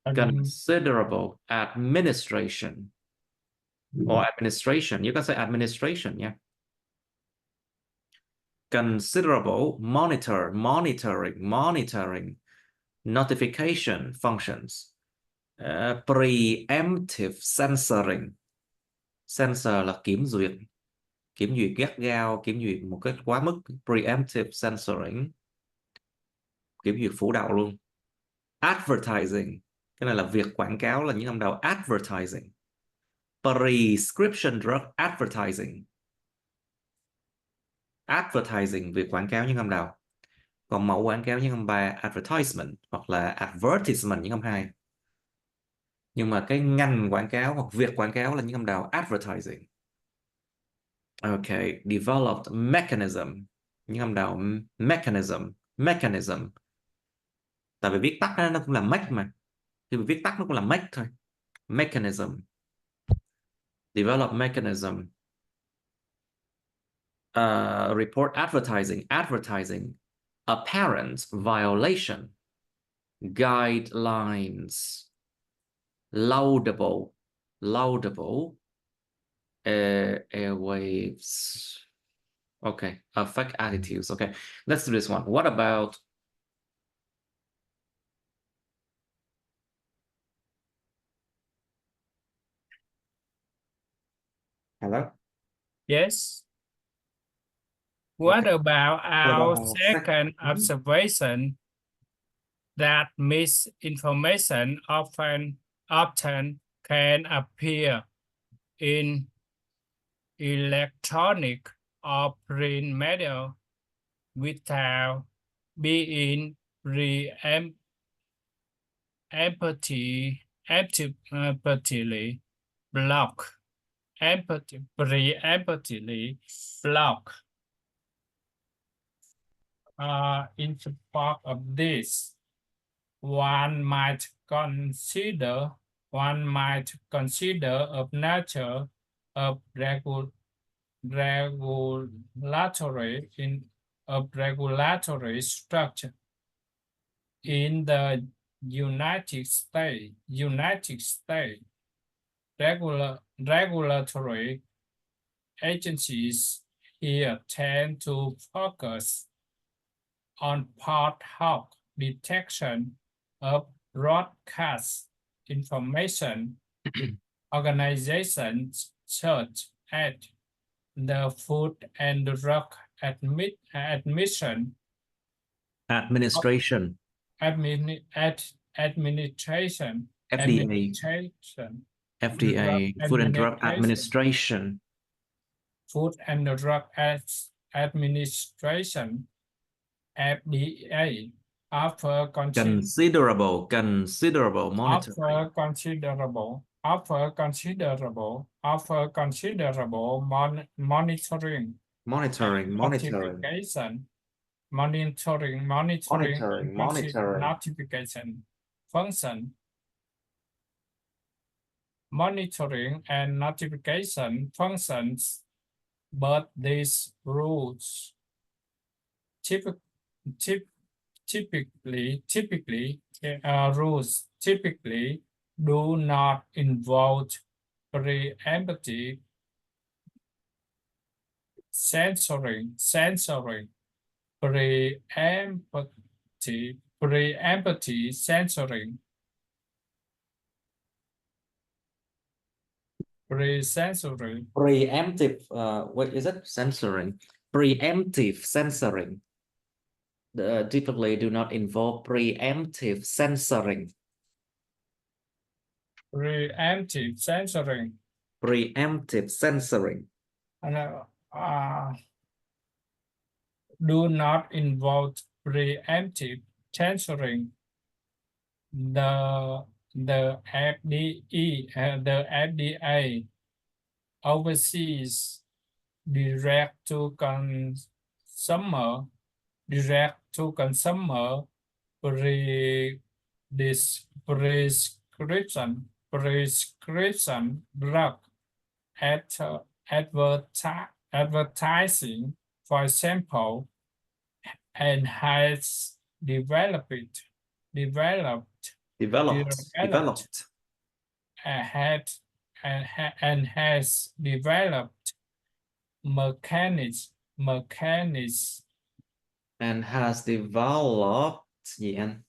Considerable administration. Or administration. You can say administration, yeah. Considerable monitoring, notification functions. Preemptive censoring. Censor là kiểm duyệt gắt gao, kiểm duyệt một cách quá mức. Preemptive censoring, kiểm duyệt phủ đầu luôn. Advertising, cái này là việc quảng cáo, là những âm đầu. Advertising. Prescription drug advertising. Advertising, việc quảng cáo, những âm đầu. Còn mẫu quảng cáo, những âm 3. Advertisement hoặc là advertisement, những âm 2. Nhưng mà cái ngành quảng cáo hoặc việc quảng cáo là những âm đầu. Advertising. Okay, developed mechanism. Những âm đầu. Mechanism. Tại vì viết tắt nó cũng là make mà. Thì viết tắt nó cũng là make thôi. Mechanism. Developed mechanism. Report advertising. Apparent violation. Guidelines. Laudable. Airwaves. Okay, affect attitudes. Okay, let's do this one. What about Hello. Yes. What Okay. about What our about our second observation that misinformation often can appear in electronic or print media without being preemptively blocked. Preemptively blocked. In support of this, one might consider of nature of regulatory structure in the United States. Regulatory agencies here tend to focus on part hoc detection of broadcast information. Organizations such as the Food and Drug Administration Administration. Administration. FDA. Food and Drug Administration. Food and Drug Administration, FDA, offer considerable monitoring. Monitoring. Notification function. Monitoring and notification functions, but these rules typically do not involve preemptive censoring. Preemptive censoring. Preemptive, what is it? Censoring. Preemptive censoring. Typically do not involve preemptive censoring. Preemptive censoring. Preemptive censoring. Do not involve preemptive censoring. The FDA oversees direct to consumer prescription drug advertising, for example, and has developed mechanism and has developed gì anh?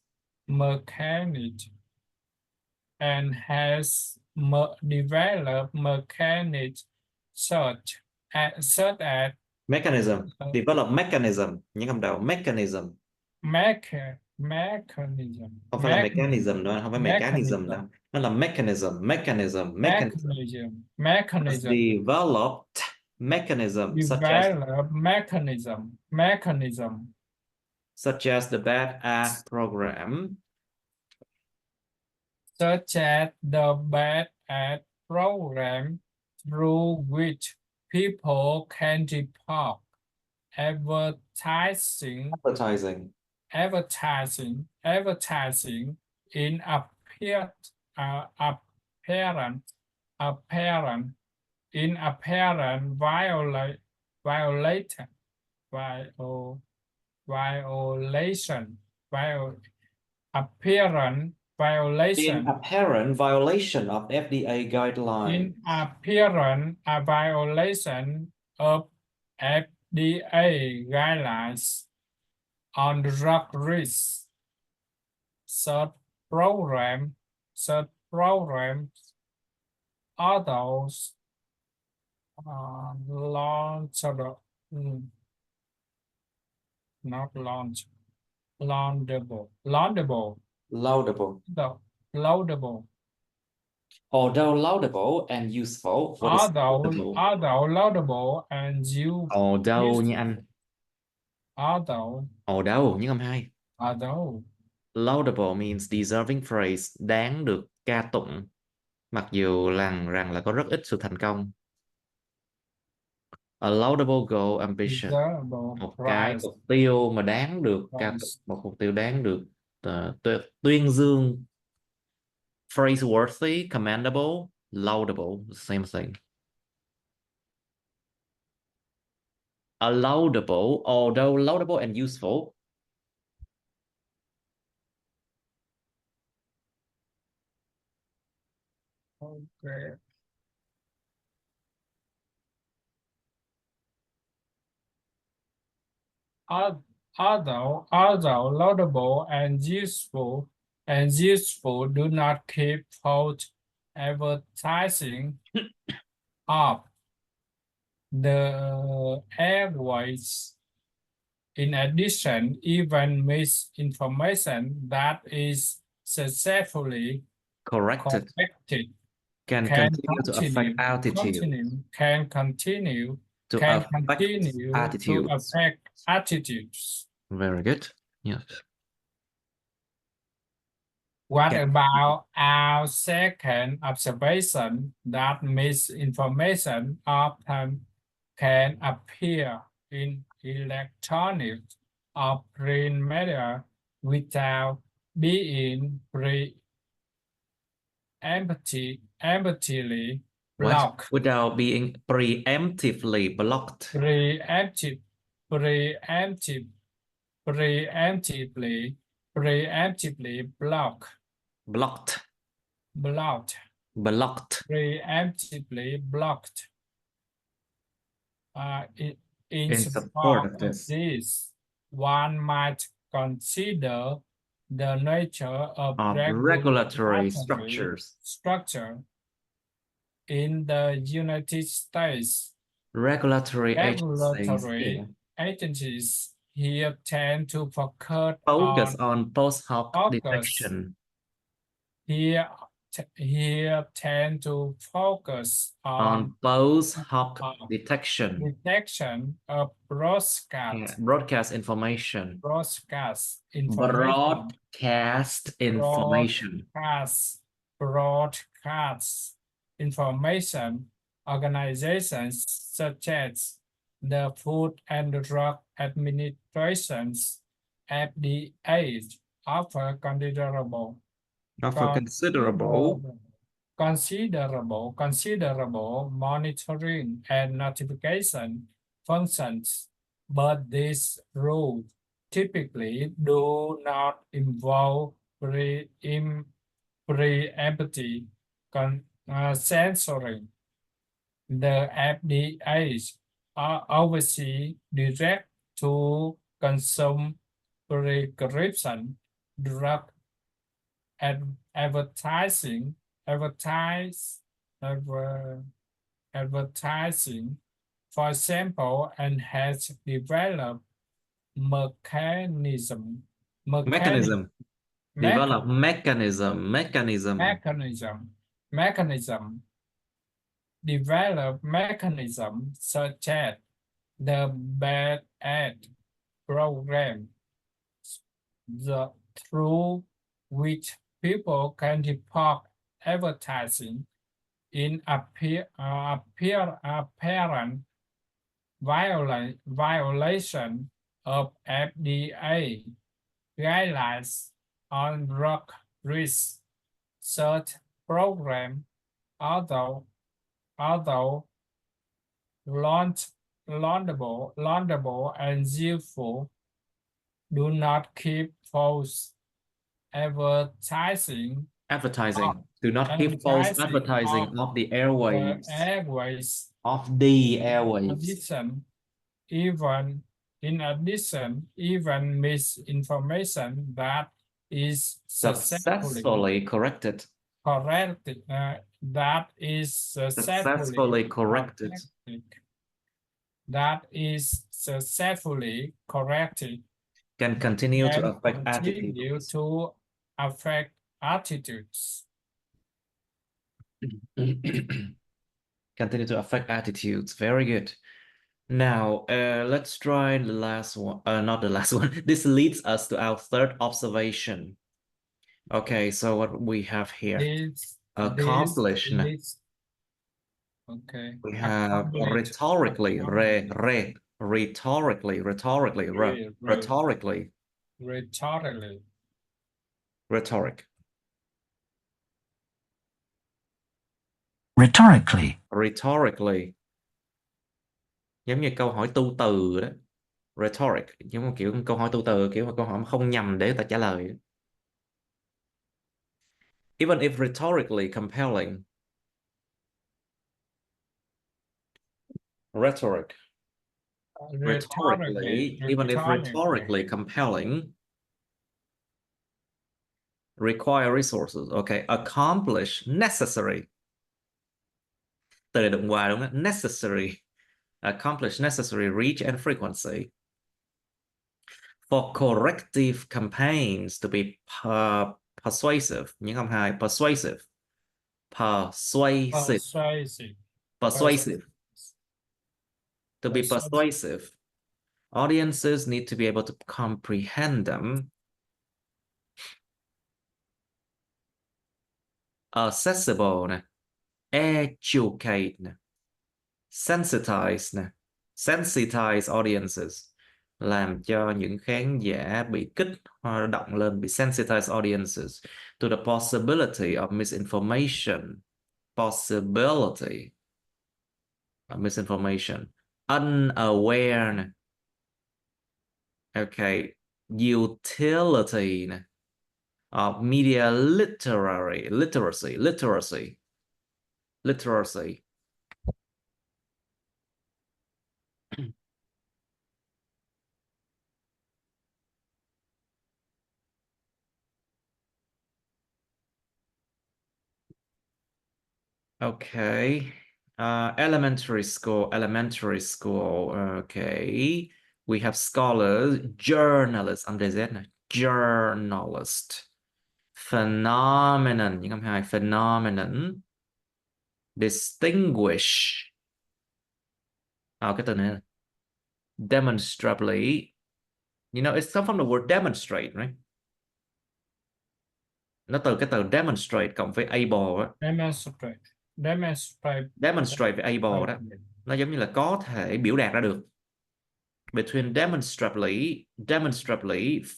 Developed mechanism such as Mechanism. Develop mechanism. Những âm đầu mechanism. Mechanism. Không phải là mechanism nữa, không phải mechanism đâu. Nó là mechanism. Developed mechanism. Such as the bad ad program. Such as the bad ad program through which people can report advertising in apparent violation of FDA guidelines. In apparent violation of FDA guidelines on drug risk. Such programs Launchable. Not launch. Laudable. Laudable. Laudable. The laudable. Although laudable and useful, what is laudable? Although laudable and you. Although như anh. Although. Although những âm hai. Although. Laudable means deserving praise, đáng được ca tụng, mặc dù rằng là có rất ít sự thành công. A laudable goal ambition, một cái mục tiêu mà đáng được ca tụng, một mục tiêu đáng được tuyên dương. Praiseworthy, commendable, laudable, same thing. A laudable, although laudable and useful. Okay. Although laudable and useful do not keep fault advertising of the airways. In addition, even misinformation that is successfully Corrected can continue to affect attitude. Can continue to affect attitudes. Very good. Yes. What about our second observation that misinformation often can appear in electronic or print media without being preemptively blocked. Without being preemptively blocked. Preemptively blocked. Preemptively blocked. In support of this, one might consider the nature of regulatory structure in the United States. Regulatory agencies here tend to focus on post hoc detection. Here tend to focus on post hoc detection of broadcast information. Broadcast information. Organizations such as the Food and Drug Administration's FDA offer considerable monitoring and notification functions, but these rules typically do not involve preemptive censoring. The FDA are obviously direct to consume prescription drug advertising, for example, and has developed mechanism such as the bad ad program, through which people can report advertising in apparent violation of FDA guidelines on drug risk. Such program, although laudable and useful, do not keep false advertising. Do not keep false advertising of the airways. In addition, even misinformation that is successfully corrected that is successfully corrected. That is successfully corrected. Can continue to Can affect continue attitudes. to affect attitudes. Continue to affect attitudes. Very good. Now, let's try the last one. Not the last one. This leads us to our third observation. Okay, so what we have here? Accomplish. Okay. We have rhetorically, rhetorically. Rhetorically. Rhetoric. Rhetorically. Rhetorically. Giống như câu hỏi tu từ đó. Rhetoric, giống như kiểu câu hỏi tu từ, kiểu mà câu hỏi không nhằm để ta trả lời. Even if rhetorically compelling. Rhetoric. Rhetorically, even if rhetorically compelling, require resources. Okay, accomplish, necessary. Từ này đụng hoài đúng không? Necessary. Accomplish, necessary, reach and frequency. For corrective campaigns to be persuasive. Những không hai, persuasive. Persuasive. To be persuasive. Audiences need to be able to comprehend them. Accessible nè, educate nè, sensitize nè, sensitize audiences, làm cho những khán giả bị kích hoạt động lên, bị sensitize audiences to the possibility of misinformation, possibility of misinformation, unaware nè, okay, utility nè, of media literacy. Okay. Elementary school. Okay. We have scholars, journalists, under Z này. Journalist. Phenomenon, những âm hai, phenomenon. Distinguish. Cái từ này. Demonstrably. You know, it's come from the word demonstrate, right? Nó từ cái từ demonstrate cộng với able á. Demonstrate với able đó. Nó giống như là có thể biểu đạt ra được. Between demonstrably,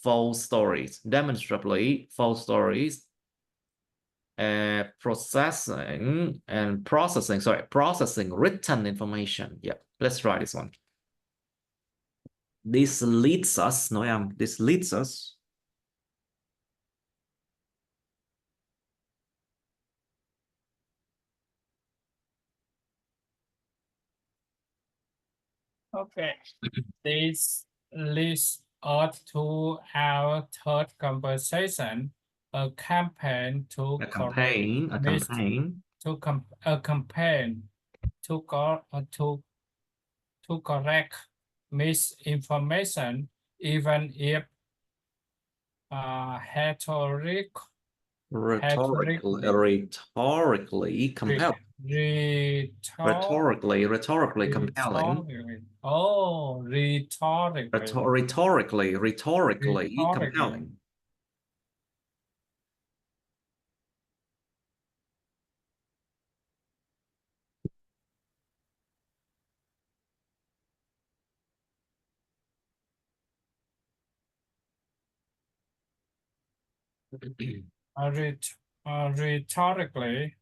false stories. Demonstrably false stories. Processing written information. Yeah, let's try this one. This leads us, nói âm, this leads us. Okay. This leads us to our third conversation, a campaign to correct misinformation, even if rhetorically compelling. Rhetorically compelling. Oh, rhetorically compelling.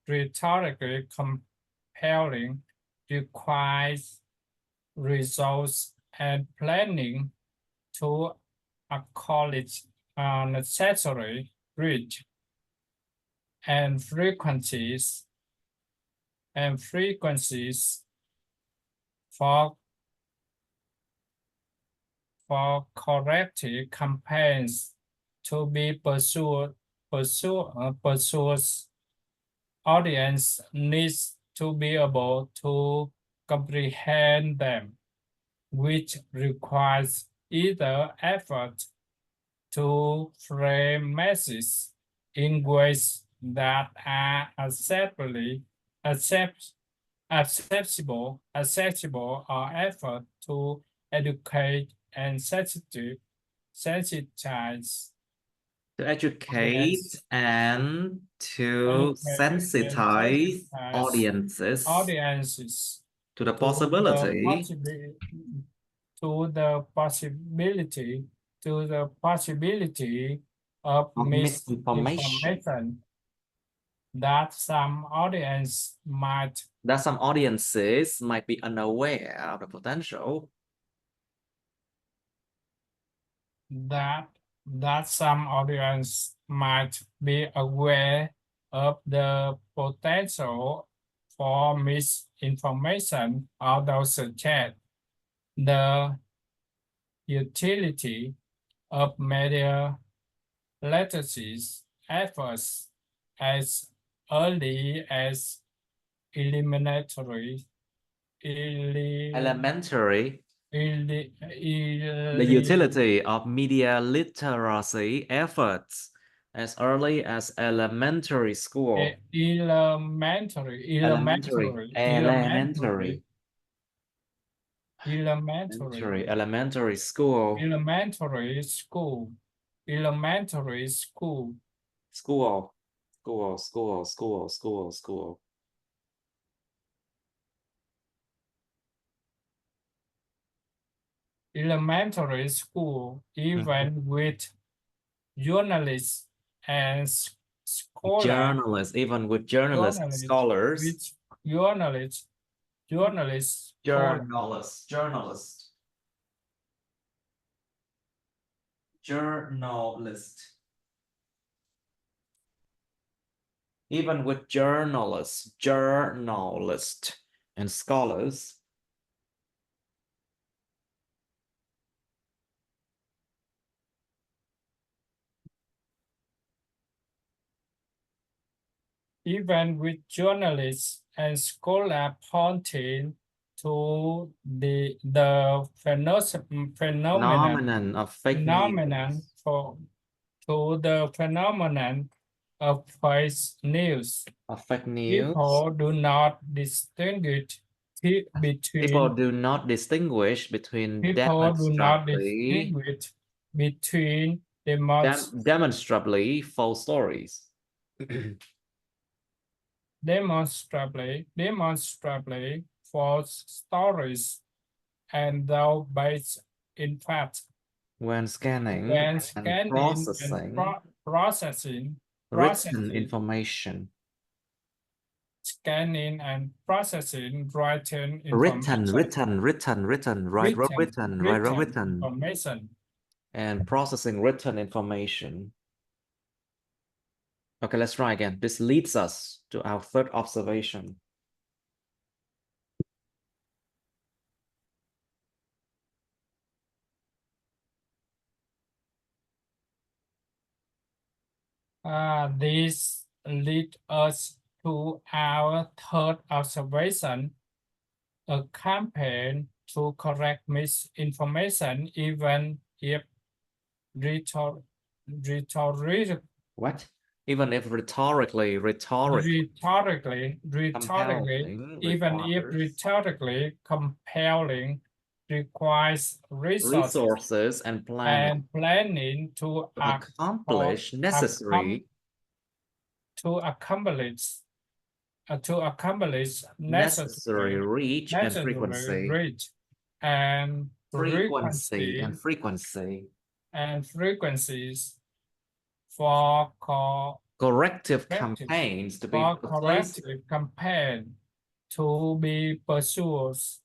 Rhetorically compelling requires results and planning to accomplish necessary reach and frequencies for corrective campaigns to be pursued audience needs to be able to comprehend them, which requires either effort to frame messages in ways that are accessible, or effort to educate and sensitize To educate audience. and to Educate and sensitize sensitize audiences to the to possibility the possibility of of misinformation misinformation that some audiences might be unaware of the potential that some audience might be aware of the potential for misinformation, although suggest the utility of media literacy efforts as early as elementary the utility of media literacy efforts as early as elementary school. Elementary school. Elementary school, even with journalists and scholars. Even with journalists, scholars. With journalists, Even with journalists, and scholars. Even with journalists and scholars pointing to the phenomenon of fake news. To the phenomenon of fake news. People do not distinguish between demonstrably false stories. demonstrably false stories and those based in fact. When scanning and processing written information. Scanning and processing written information. And processing written information. Okay, let's try again. This leads us to our third observation. This leads us to our third observation. A campaign to correct misinformation, even if rhetorically compelling, requires resources and planning to accomplish necessary reach and frequencies for corrective campaigns to be persuasive.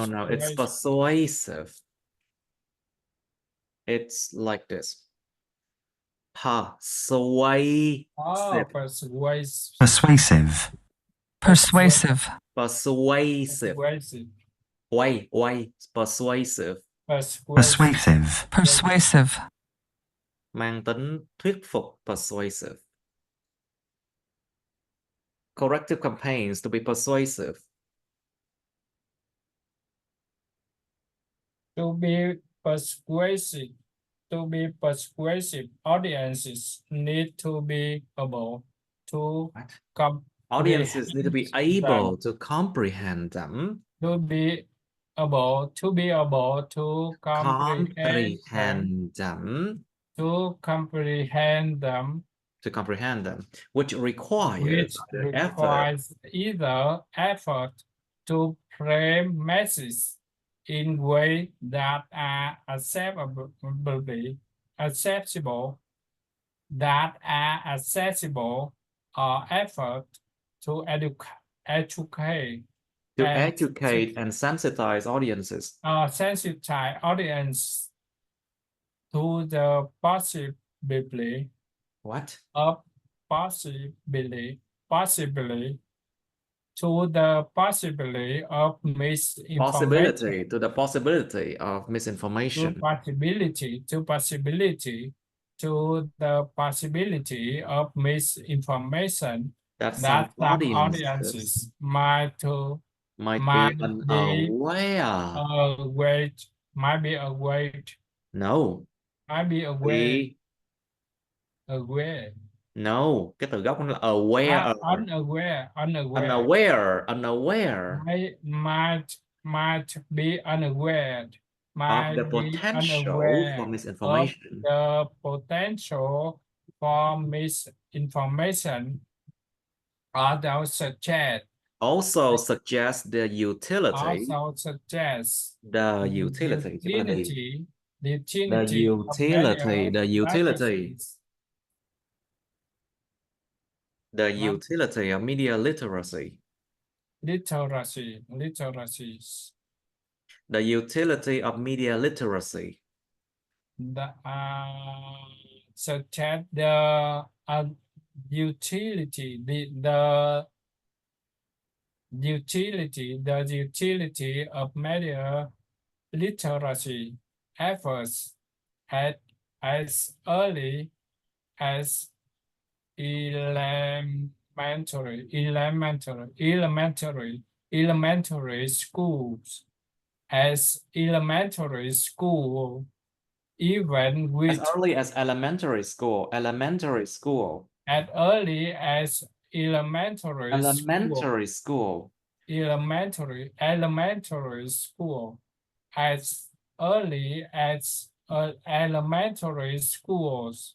No, it's persuasive. It's like this. Persuasive. persuasive, persuasive, persuasive, persuasive, persuasive, persuasive, mang tính thuyết phục, persuasive. Corrective campaigns to be persuasive. To be persuasive, audiences need to be able to What? Audiences need to be comprehend able them. to comprehend them. To be able to comprehend them. Comprehend them. To comprehend them, Which requires effort. requires either effort to frame messages in ways that are accessible, or effort to educate To educate and sensitize audiences. Sensitize audience to the possibility What? of to the possibility of misinformation. Possibility to the possibility of misinformation. To the possibility of misinformation That that some audiences might be might be aware. No. Might be aware. Aware. No, cái từ gốc nó là aware. Unaware. Might be unaware. Of the potential for misinformation. The potential for misinformation. Also suggest the utility. The utility. The utility of media literacy. Literacies. The utility of media literacy. Suggest the utility, the utility of media literacy efforts as early as elementary schools, even with as early as elementary school. As early as elementary school. As early as elementary schools,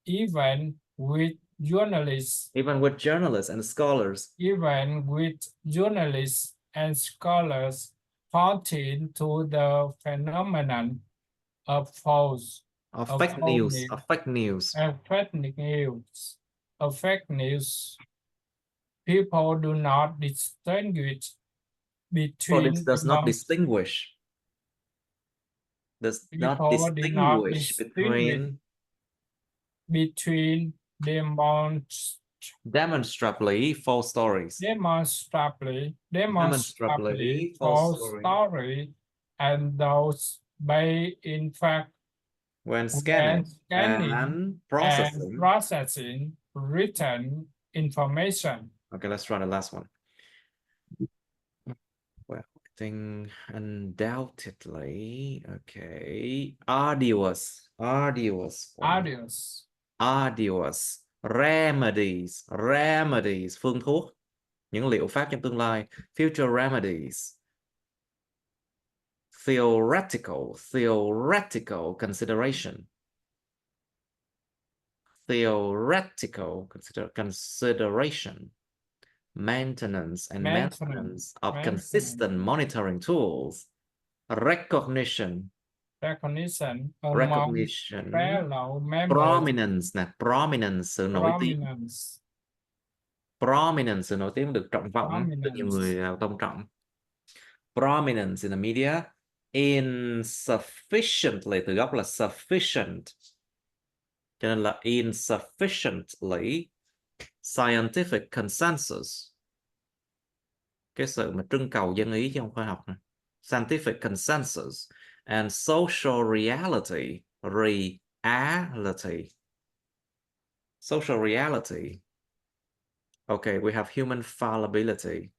even with journalists and scholars, pointing to the phenomenon of fake news. People do not distinguish between between demonstrably false stories. Demonstrably false story and those by in fact when scanning and processing written information. Okay, let's try the last one. Well, I think undoubtedly. Okay. Arduous. Remedies. Phương thuốc. Những liệu pháp trong tương lai. Future remedies. Theoretical consideration. Maintenance of consistent monitoring tools. Recognition. Prominence, sự nổi tiếng. Prominence, sự nổi tiếng được trọng vọng, được nhiều người tôn trọng. Prominence in the media. Insufficiently, từ gốc là sufficient, cho nên là insufficiently scientific consensus. cái sự mà trưng cầu dân ý trong khoa học này. Scientific consensus and social reality. Social reality. Okay, we have human fallibility.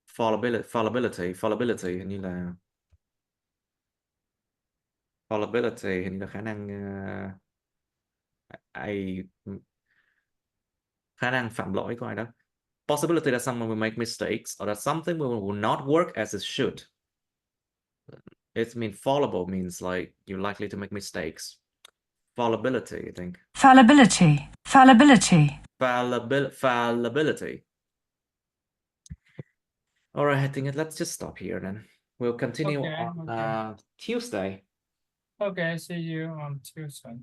Fallibility hình như là khả năng khả năng phạm lỗi của ai đó. Possibility that someone will make mistakes or that something will not work as it should. It means fallible means like you're likely to make mistakes. Fallibility, I think. Fallibility. Fallibility. Fallibility. All right, I think let's just stop here then. We'll continue Okay, on okay. Tuesday. Okay, see you on Tuesday.